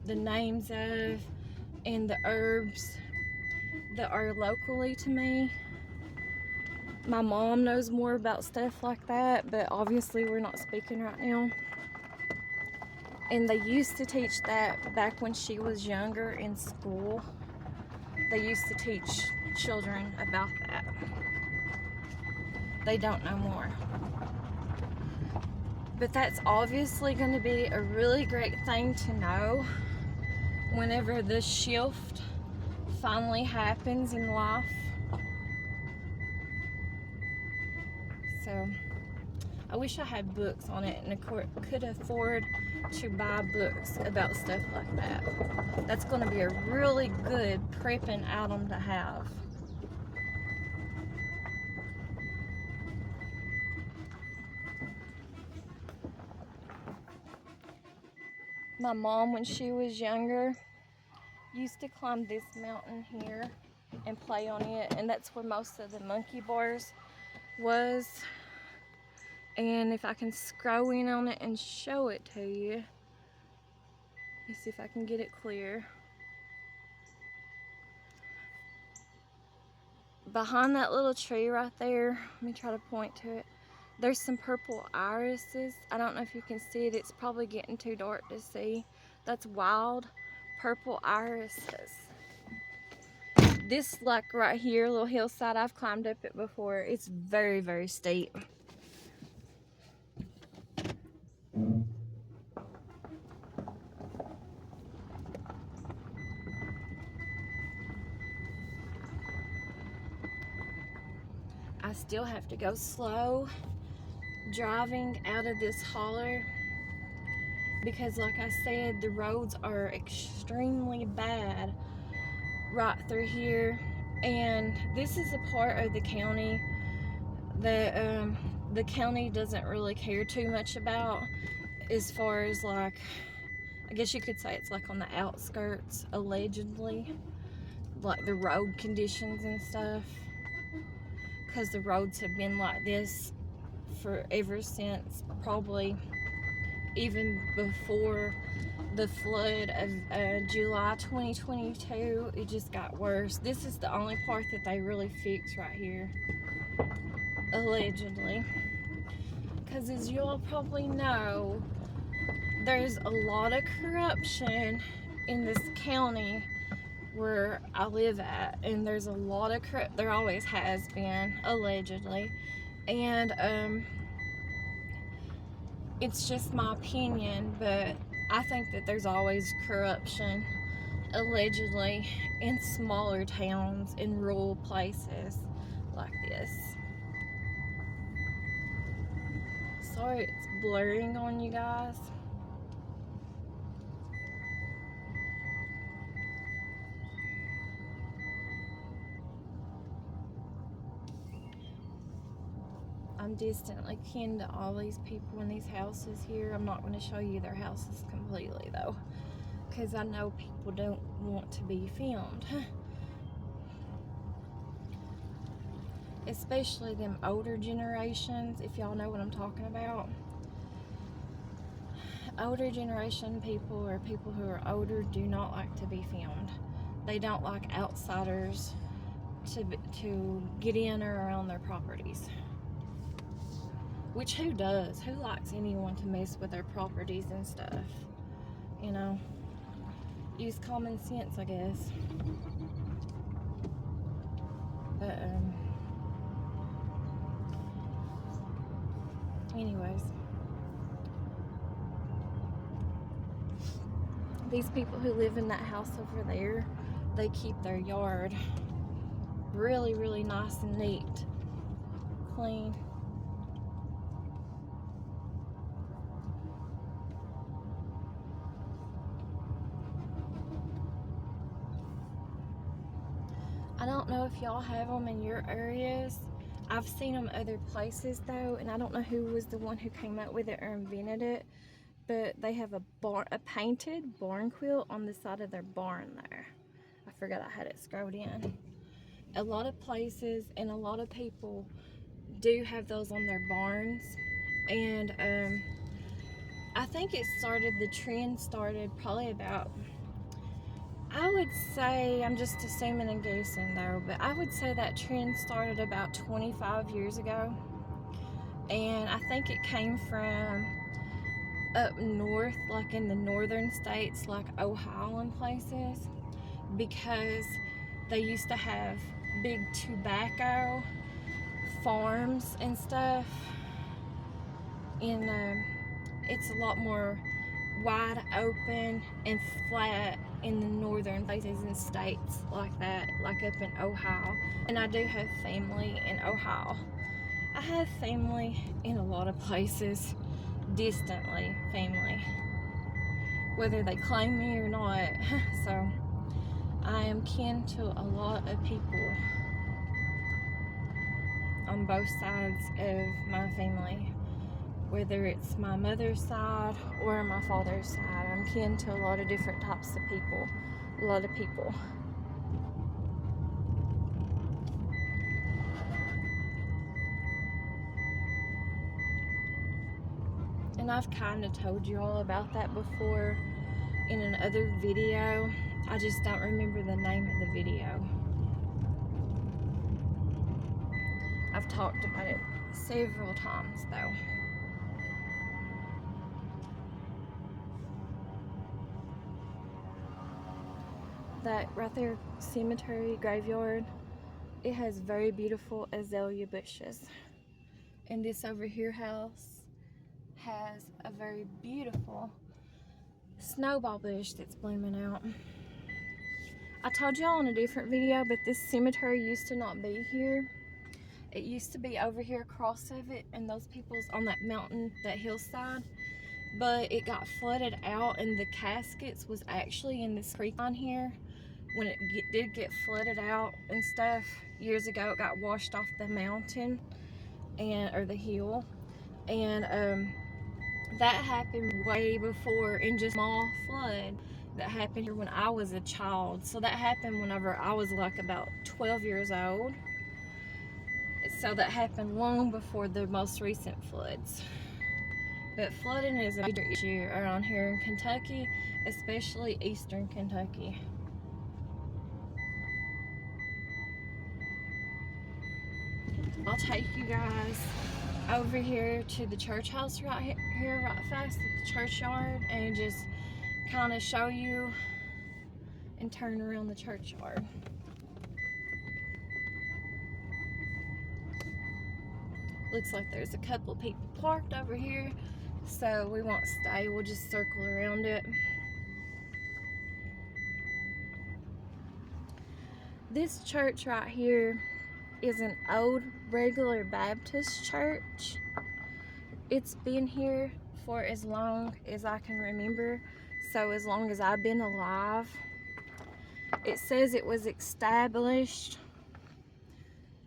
A: the names of and the herbs that are locally to me. My mom knows more about stuff like that, but obviously we're not speaking right now. And they used to teach that back when she was younger in school. They used to teach children about that. They don't know more. But that's obviously going to be a really great thing to know whenever the shift finally happens in life. So I wish I had books on it and could afford to buy books about stuff like that. That's going to be a really good prepping item to have. My mom, when she was younger, used to climb this mountain here and play on it, and that's where most of the monkey bars was. And if I can scroll in on it and show it to you, let's see if I can get it clear. Behind that little tree right there, let me try to point to it. There's some purple irises. I don't know if you can see it. It's probably getting too dark to see. That's wild purple irises. This, like right here, little hillside, I've climbed up it before. It's very, very steep. I still have to go slow driving out of this holler because, like I said, the roads are extremely bad right through here. And this is a part of the county that the county doesn't really care too much about, as far as, like, I guess you could say it's like on the outskirts, allegedly, like the road conditions and stuff, because the roads have been like this for ever since probably even before the flood of July 2022. It just got worse. This is the only part that they really fixed right here, allegedly. Because as you all probably know, there's a lot of corruption in this county where I live at, and there's a lot of there always has been, allegedly. And it's just my opinion, but I think that there's always corruption, allegedly, in smaller towns, in rural places like this. Sorry it's blurring on you guys. I'm distantly kin to all these people in these houses here. I'm not going to show you their houses completely though, because I know people don't want to be filmed. Especially them older generations, if y'all know what I'm talking about. Older generation people, or people who are older, do not like to be filmed. They don't like outsiders to get in or around their properties. Which, who does? Who likes anyone to mess with their properties and stuff? You know? Use common sense, I guess. But, anyways. These people who live in that house over there, they keep their yard really, really nice and neat. Clean. I don't know if y'all have them in your areas. I've seen them other places though, and I don't know who was the one who came up with it or invented it, but they have a painted barn quilt on the side of their barn there. I forgot I had it scrolled in. A lot of places and a lot of people do have those on their barns, and I think the trend started probably about, I would say, I'm just assuming and guessing though, but I would say that trend started about 25 years ago. And I think it came from up north, like in the northern states, like Ohio and places, because they used to have big tobacco farms and stuff. And it's a lot more wide open and flat in the northern places and states like that, like up in Ohio. And I do have family in Ohio. I have family in a lot of places, distantly family, whether they claim me or not. So I am kin to a lot of people on both sides of my family. Whether it's my mother's side or my father's side, I'm kin to a lot of different types of people. A lot of people. And I've kind of told you all about that before in another video. I just don't remember the name of the video. I've talked about it several times though. That right there, cemetery, graveyard, it has very beautiful azalea bushes. And this over here house has a very beautiful snowball bush that's blooming out. I told y'all in a different video, but this cemetery used to not be here. It used to be over here across of it, and those people's on that mountain, that hillside. But it got flooded out, and the caskets was actually in this creek on here. When it did get flooded out and stuff years ago, it got washed off the mountain or the hill, and that happened way before, in just a small flood that happened here when I was a child. So that happened whenever I was like about 12 years old. So that happened long before the most recent floods. But flooding is a major issue around here in Kentucky, especially eastern Kentucky. I'll take you guys over here to the church house right here right fast at the churchyard and just kind of show you and turn around the churchyard. Looks like there's a couple of people parked over here, so we won't stay, we'll just circle around it. This church right here is an old regular Baptist church. It's been here for as long as I can remember, so as long as I've been alive. It says it was established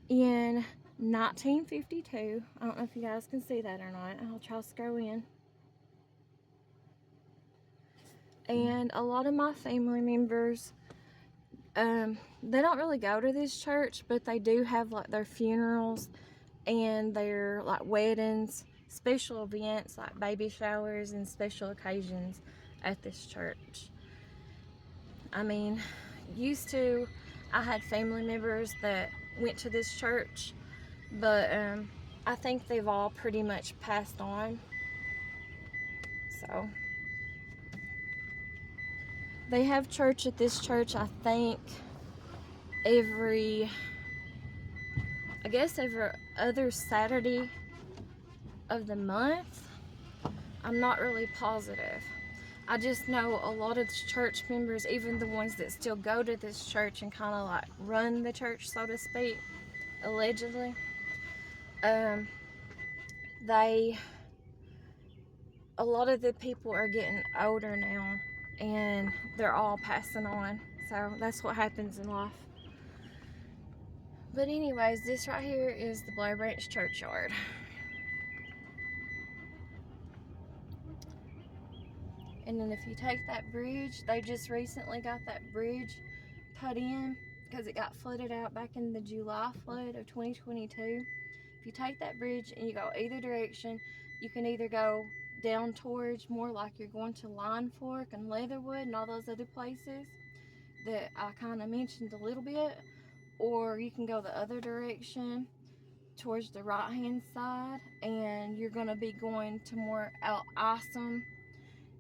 A: in 1952. I don't know if you guys can see that or not. I'll try to scroll in. And a lot of my family members, they don't really go to this church, but they do have like their funerals and their like weddings, special events like baby showers and special occasions at this church. I mean, I had family members that went to this church, but I think they've all pretty much passed on. So they have church at this church, I think, every other Saturday of the month. I'm not really positive. I just know a lot of the church members, even the ones that still go to this church and kind of like run the church, so to speak, allegedly, a lot of the people are getting older now and they're all passing on. So that's what happens in life. But anyways, this right here is the Blair Branch churchyard. And then if you take that bridge, they just recently got that bridge put in because it got flooded out back in the July flood of 2022. If you take that bridge and you go either direction, you can either go down towards more like you're going to Line Fork and Leatherwood and all those other places that I kind of mentioned a little bit, or you can go the other direction towards the right hand side and you're going to be going to more out Isom,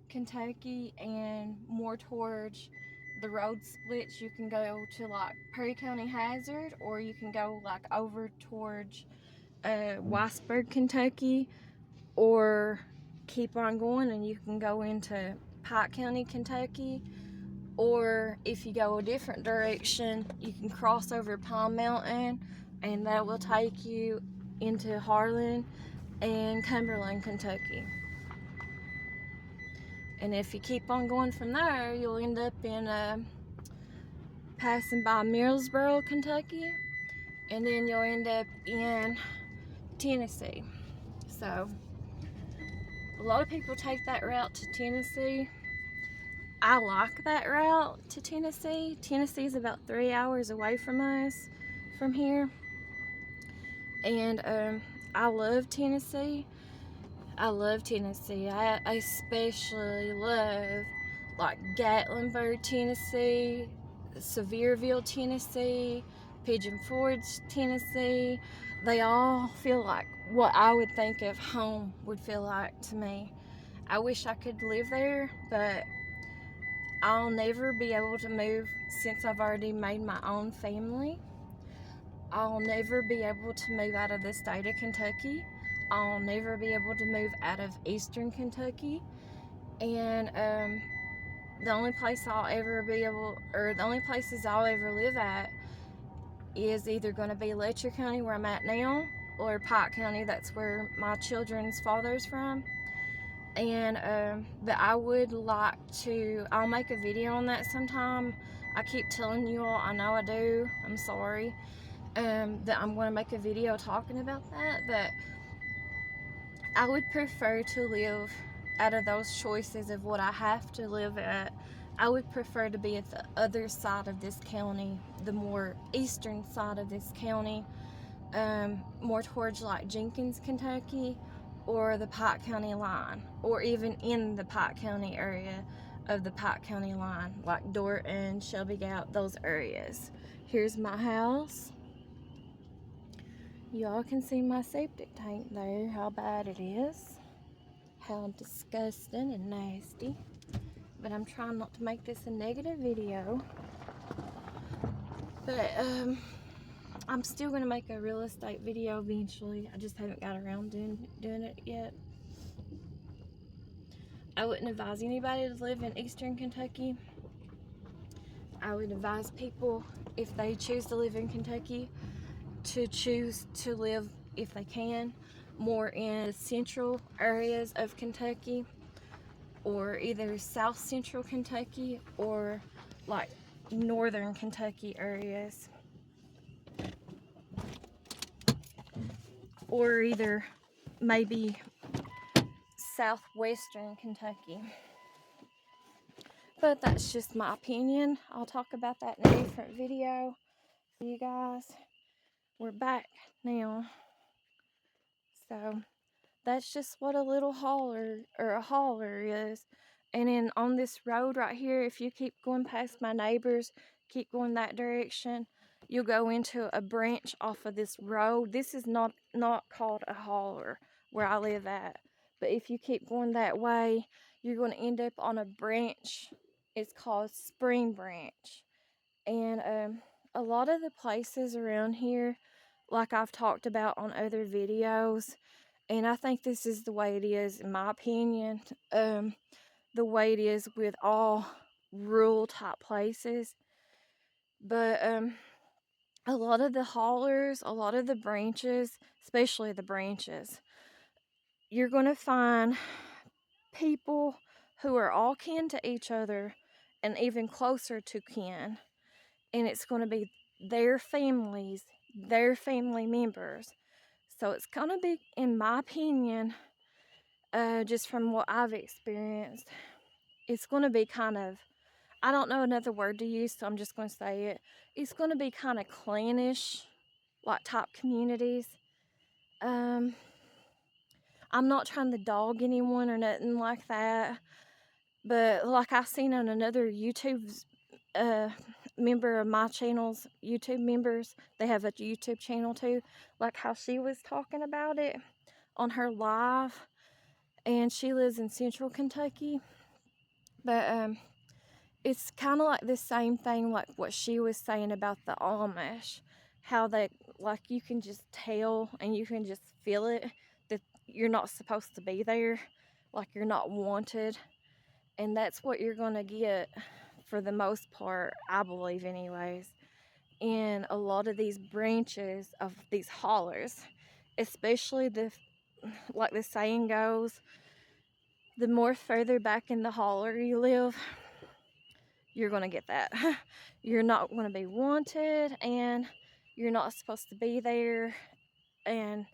A: Kentucky, and more towards the road splits. You can go to like Perry County Hazard, or you can go like over towards Weisburg, Kentucky, or keep on going and you can go into Pike County, Kentucky. Or if you go a different direction, you can cross over Palm Mountain and that will take you into Harlan and Cumberland, Kentucky. And if you keep on going from there, you'll end up in passing by Millsboro, Kentucky, and then you'll end up in Tennessee. So a lot of people take that route to Tennessee. I like that route to Tennessee. Tennessee is about 3 hours away from us from here, and I love Tennessee. I especially love like Gatlinburg, Tennessee, Sevierville, Tennessee, Pigeon Forge, Tennessee. They all feel like what I would think of home would feel like to me. I wish I could live there, but I'll never be able to move since I've already made my own family. I'll never be able to move out of the state of Kentucky. I'll never be able to move out of eastern Kentucky. And the only places I'll ever live at is either going to be Letcher County, where I'm at now, or Pike County, that's where my children's father's from. And but I would like to, I'll make a video on that sometime. I keep telling you all, I know I do, I'm sorry, that I'm going to make a video talking about that, but I would prefer to live out of those choices of what I have to live at. I would prefer to be at the other side of this county, the more eastern side of this county, more towards like Jenkins, Kentucky, or the Pike County line, or even in the Pike County area of the Pike County line, like Dorton, Shelby Gap, those areas. Here's my house. Y'all can see my septic tank there, how bad it is, how disgusting and nasty. But I'm trying not to make this a negative video. But I'm still gonna make a real estate video eventually. I just haven't got around doing it yet. I wouldn't advise anybody to live in Eastern Kentucky. I would advise people, if they choose to live in Kentucky, to choose to live, if they can, more in the central areas of Kentucky, or either south central Kentucky or like northern Kentucky areas, or either maybe southwestern Kentucky. But that's just my opinion. I'll talk about that in a different video for you guys. We're back now. So that's just what a little holler or a holler is. And then on this road right here, if you keep going past my neighbors, keep going that direction, you'll go into a branch off of this road. This is not called a holler where I live at. But if you keep going that way, you're going to end up on a branch. It's called Spring Branch. And a lot of the places around here, like I've talked about on other videos, and I think this is the way it is, in my opinion, the way it is with all rural type places. But a lot of the hollers, a lot of the branches, especially the branches, you're going to find people who are all kin to each other and even closer to kin. And it's going to be their families, their family members. So it's going to be, in my opinion, just from what I've experienced, it's going to be kind of, I don't know another word to use, so I'm just going to say it. It's going to be kind of clannish, like type communities. I'm not trying to dog anyone or nothing like that, but like I seen on another YouTube member of my channel's YouTube members, they have a YouTube channel too, like how she was talking about it on her live, and she lives in central Kentucky. But it's kind of like the same thing like what she was saying about the Amish, how they, like, you can just tell and you can just feel it that you're not supposed to be there, like you're not wanted. And that's what you're going to get for the most part, I believe anyways, in a lot of these branches of these hollers. Especially like the saying goes, the more further back in the holler you live, you're going to get that. You're not going to be wanted, and you're not supposed to be there. And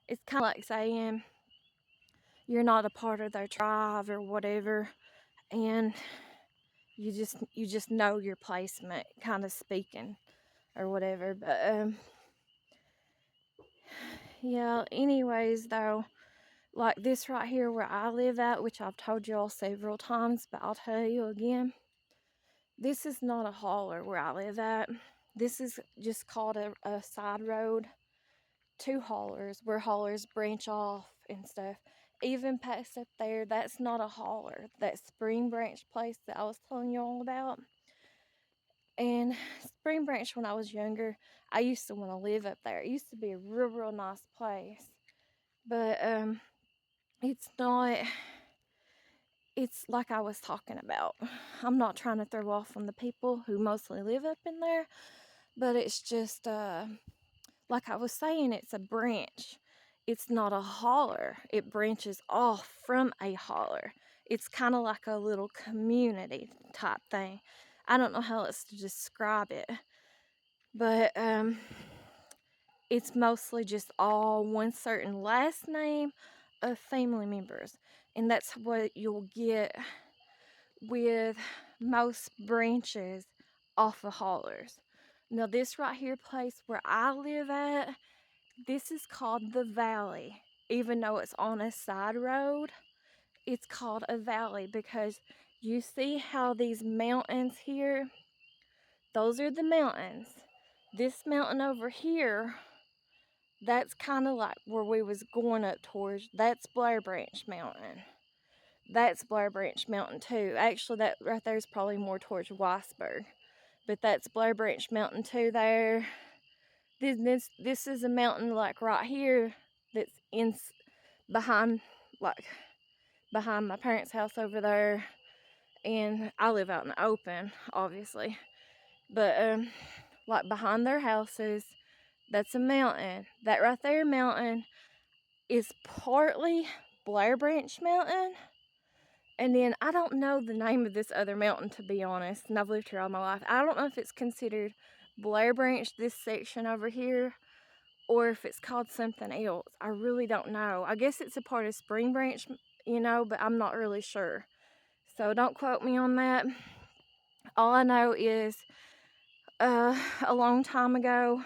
A: it's kind of like saying you're not a part of their tribe or whatever, and you just know your placement, kind of speaking or whatever. But yeah, anyways though, like this right here where I live at, which I've told you all several times, but I'll tell you again, this is not a holler where I live at. This is just called a side road to hollers, where hollers branch off and stuff. Even past up there, that's not a holler. That Spring Branch place that I was telling you all about. And Spring Branch, when I was younger, I used to want to live up there. It used to be a real nice place. But it's not, it's like I was talking about. I'm not trying to throw off on the people who mostly live up in there, but it's just, like I was saying, it's a branch. It's not a holler. It branches off from a holler. It's kind of like a little community type thing. I don't know how else to describe it, but it's mostly just all one certain last name of family members. And that's what you'll get with most branches off of hollers. Now this right here place where I live at, this is called the valley. Even though it's on a side road, it's called a valley because you see how these mountains here, those are the mountains. This mountain over here, that's kind of like where we was going up towards, that's Blair Branch Mountain. That's Blair Branch Mountain too. Actually, that right there is probably more towards Weisberg. But that's Blair Branch Mountain too there. This is a mountain like right here that's in behind, like behind my parents' house over there. And I live out in the open, obviously. But like behind their houses, that's a mountain. That right there mountain is partly Blair Branch Mountain. And then I don't know the name of this other mountain, to be honest. And I've lived here all my life. I don't know if it's considered Blair Branch, this section over here, or if it's called something else. I really don't know. I guess it's a part of Spring Branch, you know, but I'm not really sure. So don't quote me on that. All I know is a long time ago,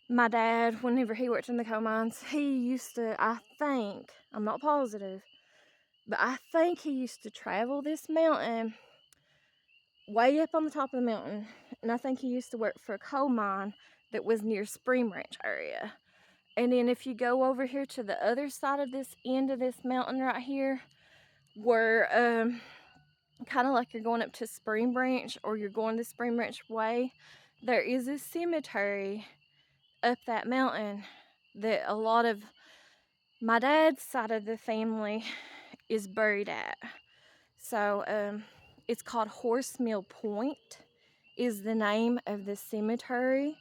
A: my dad, whenever he worked in the coal mines, he used to, I think, I'm not positive, but I think he used to travel this mountain way up on the top of the mountain. And I think he used to work for a coal mine that was near Spring Branch area. And then if you go over here to the other side of this end of this mountain right here, where kind of like you're going up to Spring Branch or you're going the Spring Branch way, there is a cemetery up that mountain that a lot of my dad's side of the family is buried at. So it's called Horsemill Point is the name of the cemetery.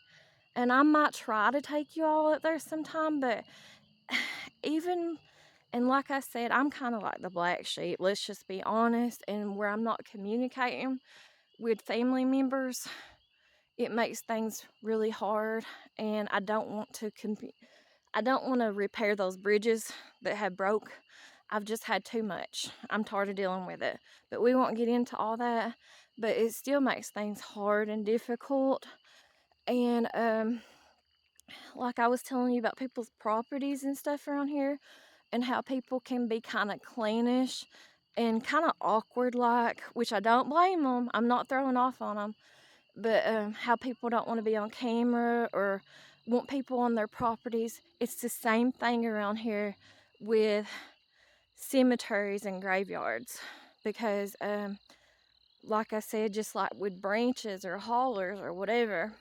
A: And I might try to take you all up there sometime, but even, and like I said, I'm kind of like the black sheep, let's just be honest, and where I'm not communicating with family members, it makes things really hard, and I don't want to repair those bridges that have broke. I've just had too much. I'm tired of dealing with it. But we won't get into all that. But it still makes things hard and difficult. And like I was telling you about people's properties and stuff around here, and how people can be kind of cleanish and kind of awkward like, which I don't blame them. I'm not throwing off on them. But how people don't want to be on camera or want people on their properties. It's the same thing around here with cemeteries and graveyards. Because, like I said, just like with branches or hollers or whatever,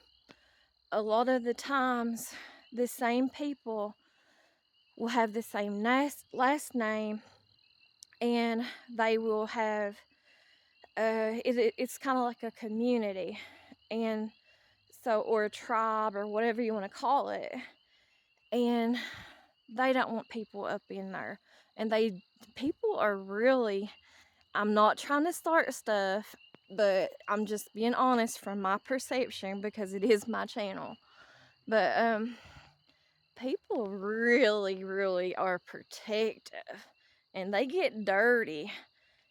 A: a lot of the times the same people will have the same last name, and they will have, it's kind of like a community. And so, or a tribe or whatever you want to call it, and they don't want people up in there. And people are really, I'm not trying to start stuff, but I'm just being honest from my perception because it is my channel. But people really, really are protective, and they get dirty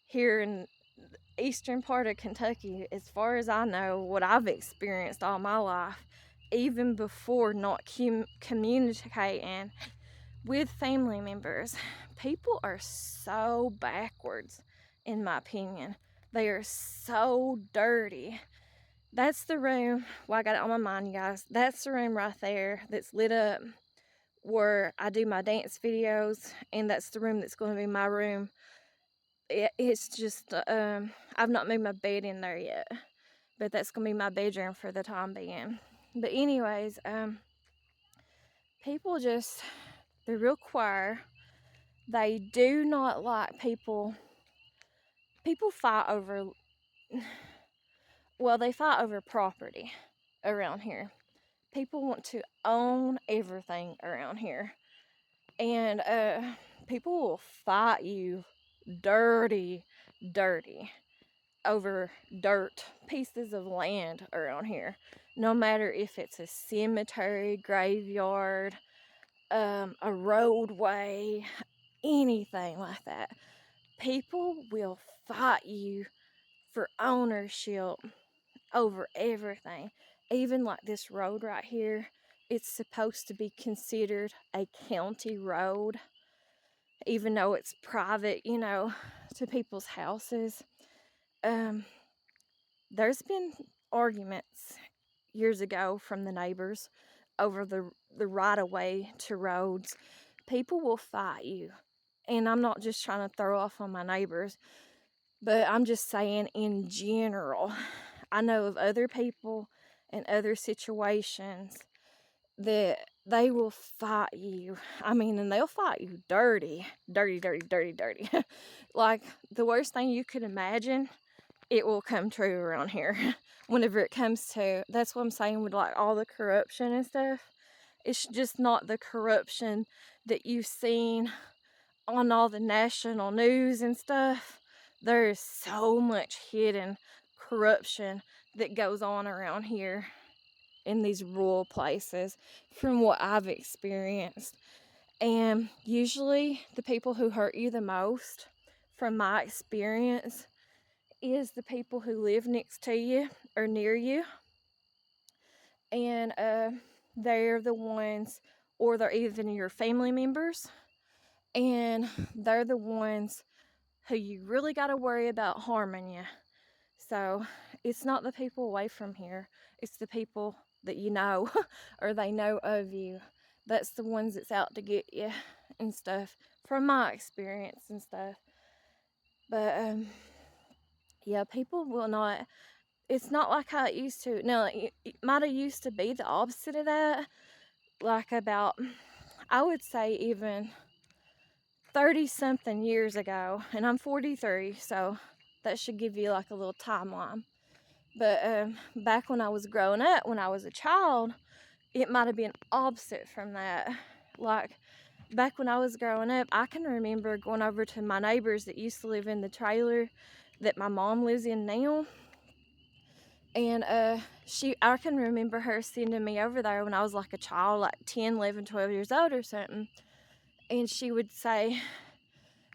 A: here in the eastern part of Kentucky. As far as I know, what I've experienced all my life, even before not communicating with family members, people are so backwards, in my opinion. They are so dirty. That's the room, well, I got it on my mind, you guys. That's the room right there that's lit up where I do my dance videos, and that's the room that's going to be my room. It's just, I've not moved my bed in there yet, but that's going to be my bedroom for the time being. But anyways, people just, they're real quiet. They do not like people fight over, well, they fight over property around here. People want to own everything around here. And people will fight you dirty over dirt, pieces of land around here. No matter if it's a cemetery, graveyard, a roadway, anything like that. People will fight you for ownership over everything. Even like this road right here, it's supposed to be considered a county road, even though it's private, you know, to people's houses. There's been arguments years ago from the neighbors over the right of way to roads. People will fight you. And I'm not just trying to throw off on my neighbors, but I'm just saying in general. I know of other people and other situations that they will fight you. I mean, and they'll fight you dirty, dirty, dirty, dirty, dirty. Like the worst thing you could imagine, it will come true around here. Whenever it comes to, that's what I'm saying with like all the corruption and stuff. It's just not the corruption that you've seen on all the national news and stuff. There is so much hidden corruption that goes on around here in these rural places from what I've experienced. And usually the people who hurt you the most, from my experience, is the people who live next to you or near you. And they're the ones, or they're even your family members, and they're the ones who you really got to worry about harming you. So it's not the people away from here, it's the people that you know or they know of you. That's the ones that's out to get you and stuff, from my experience and stuff. But yeah, people will not, it's not like how it used to. Now, it might have used to be the opposite of that, like about, I would say even 30 something years ago, and I'm 43, so that should give you like a little timeline. But back when I was growing up, when I was a child, it might have been opposite from that. Like back when I was growing up, I can remember going over to my neighbors that used to live in the trailer that my mom lives in now. And I can remember her sending me over there when I was like a child, like 10, 11, 12 years old or something. And she would say,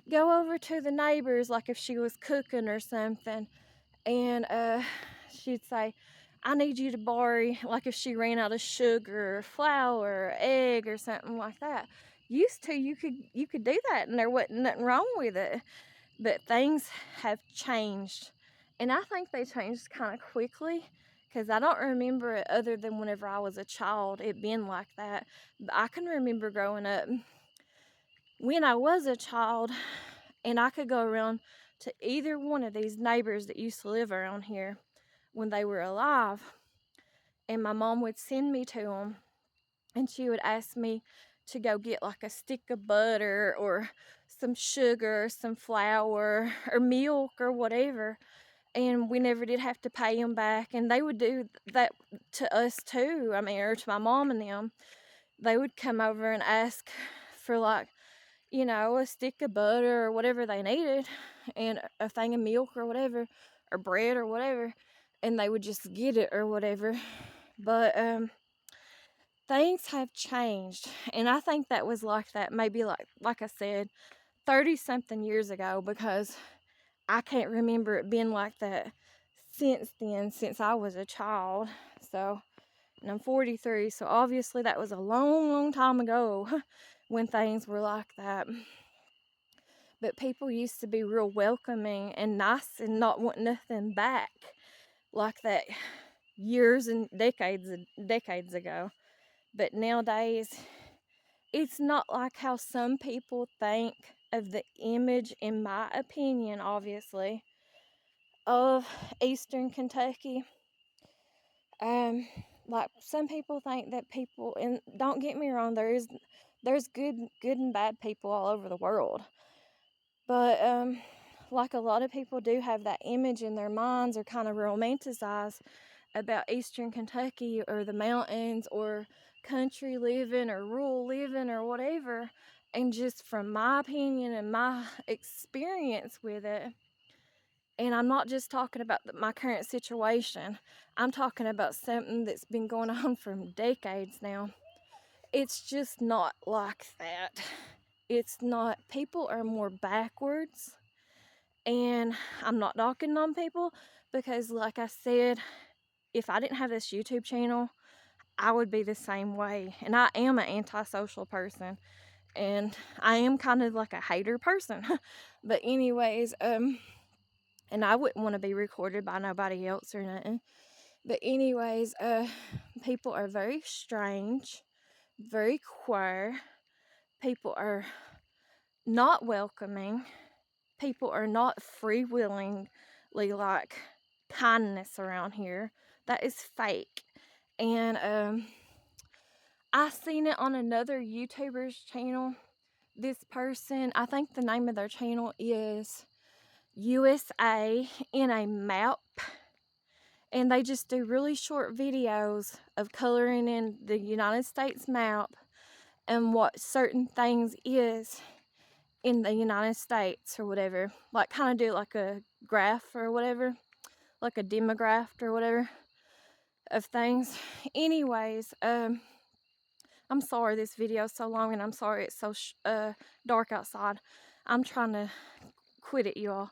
A: go over to the neighbors, like if she was cooking or something. And she'd say, I need you to borrow, like if she ran out of sugar or flour or egg or something like that. Used to, you could do that and there wasn't nothing wrong with it. But things have changed. And I think they changed kind of quickly, because I don't remember it other than whenever I was a child, it being like that. But I can remember growing up when I was a child, and I could go around to either one of these neighbors that used to live around here when they were alive, and my mom would send me to them, and she would ask me to go get like a stick of butter or some sugar, some flour, or milk or whatever. And we never did have to pay them back. And they would do that to us too. I mean, or to my mom and them. They would come over and ask for like, you know, a stick of butter or whatever they needed, and a thing of milk or whatever, or bread or whatever. And they would just get it or whatever. But things have changed, and I think that was like that maybe like I said 30 something years ago, because I can't remember it being like that since then, since I was a child. So, and I'm 43, so obviously that was a long time ago when things were like that. But people used to be real welcoming and nice and not want nothing back like that years and decades ago. But nowadays, it's not like how some people think of the image, in my opinion, obviously, of Eastern Kentucky. Like some people think that people, and don't get me wrong, there's good and bad people all over the world. But like a lot of people do have that image in their minds, or kind of romanticize about Eastern Kentucky or the mountains or country living or rural living or whatever. And just from my opinion and my experience with it, and I'm not just talking about my current situation, I'm talking about something that's been going on for decades now. It's just not like that. It's not. People are more backwards. And I'm not knocking on people, because like I said, if I didn't have this YouTube channel, I would be the same way. And I am an antisocial person. And I am kind of like a hater person. But anyways, and I wouldn't want to be recorded by nobody else or nothing. But anyways, people are very strange, very queer. People are not welcoming. People are not freewillingly like kindness around here. That is fake. And I seen it on another YouTuber's channel. This person, I think the name of their channel is USA in a Map. And they just do really short videos of coloring in the United States map and what certain things is in the United States or whatever. Like kind of do like a graph or whatever. Like a demograph or whatever of things. Anyways, I'm sorry this video is so long, and I'm sorry it's so dark outside. I'm trying to quit it, y'all.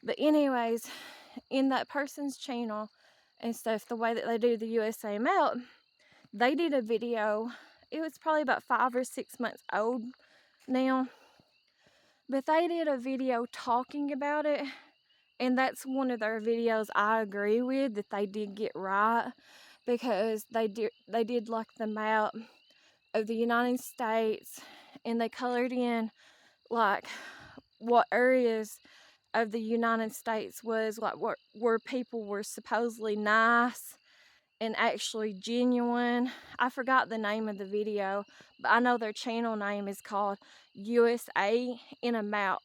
A: But anyways, in that person's channel and stuff, the way that they do the USA map, they did a video. It was probably about 5 or 6 months old now. But they did a video talking about it. And that's one of their videos I agree with that they did get right. Because they did like the map of the United States, and they colored in like what areas of the United States was like where people were supposedly nice and actually genuine. I forgot the name of the video, but I know their channel name is called USA in a Map.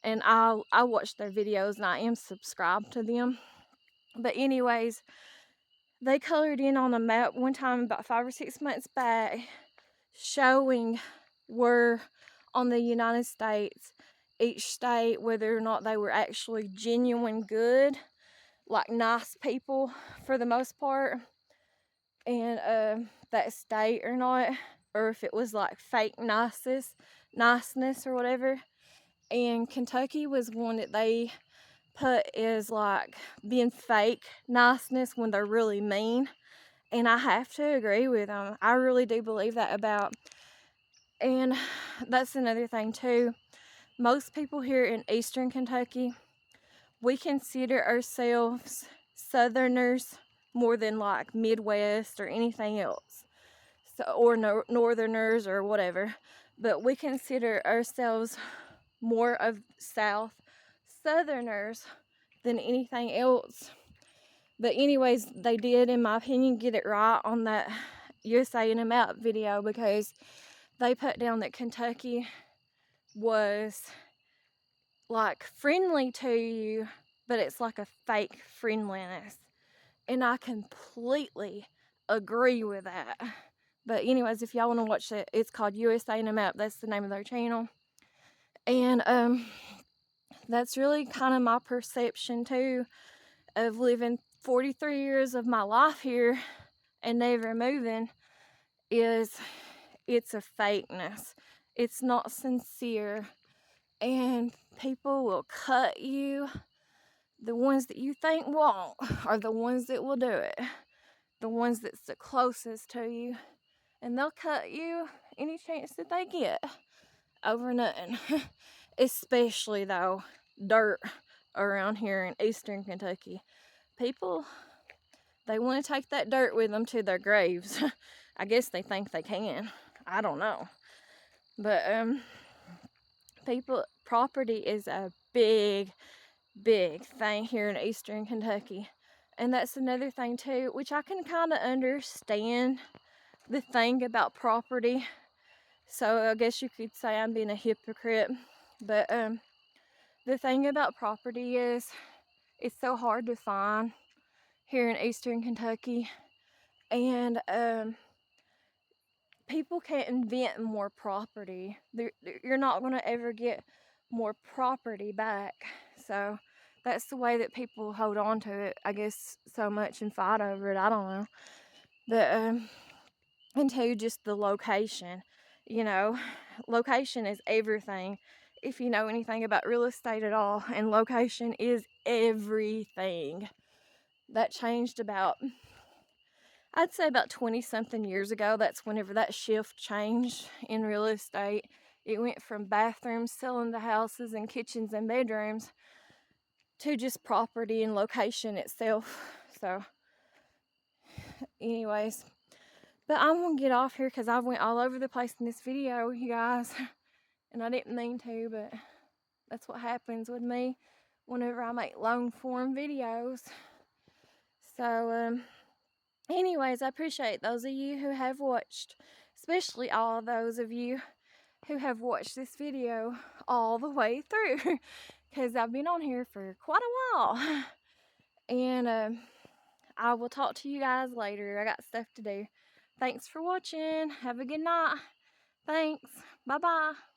A: And I watch their videos and I am subscribed to them. But anyways, they colored in on a map one time about 5 or 6 months back, showing where on the United States, each state, whether or not they were actually genuine good, like nice people for the most part, and that state or not, or if it was like fake niceness or whatever. And Kentucky was one that they put as like being fake niceness when they're really mean. And I have to agree with them. I really do believe that about. And that's another thing too. Most people here in Eastern Kentucky, we consider ourselves Southerners more than like Midwest or anything else. So, or Northerners or whatever. But we consider ourselves more of South Southerners than anything else. But anyways, they did, in my opinion, get it right on that USA in a Map video, because they put down that Kentucky was like friendly to you, but it's like a fake friendliness. And I completely agree with that. But anyways, if y'all want to watch it, it's called USA in a Map. That's the name of their channel. And that's really kind of my perception too of living 43 years of my life here and never moving, is it's a fakeness. It's not sincere. And people will cut you. The ones that you think won't are the ones that will do it. The ones that's the closest to you. And they'll cut you any chance that they get over nothing. Especially though, dirt around here in Eastern Kentucky. People, they want to take that dirt with them to their graves. I guess they think they can. I don't know. But property is a big thing here in Eastern Kentucky. And that's another thing too, which I can kind of understand the thing about property. So I guess you could say I'm being a hypocrite. But the thing about property is it's so hard to find here in Eastern Kentucky. And people can't invent more property. You're not going to ever get more property back. So that's the way that people hold on to it, I guess, so much and fight over it. I don't know. But and two, just the location. You know, location is everything. If you know anything about real estate at all, and location is everything. That changed about, I'd say about 20 something years ago, that's whenever that shift changed in real estate. It went from bathrooms selling to houses and kitchens and bedrooms to just property and location itself. So anyways, but I'm gonna get off here because I went all over the place in this video, you guys, and I didn't mean to, but that's what happens with me whenever I make long form videos. So anyways, I appreciate those of you who have watched, especially all those of you who have watched this video all the way through, because I've been on here for quite a while. And I will talk to you guys later. I got stuff to do. Thanks for watching. Have a good night. Thanks. Bye-bye.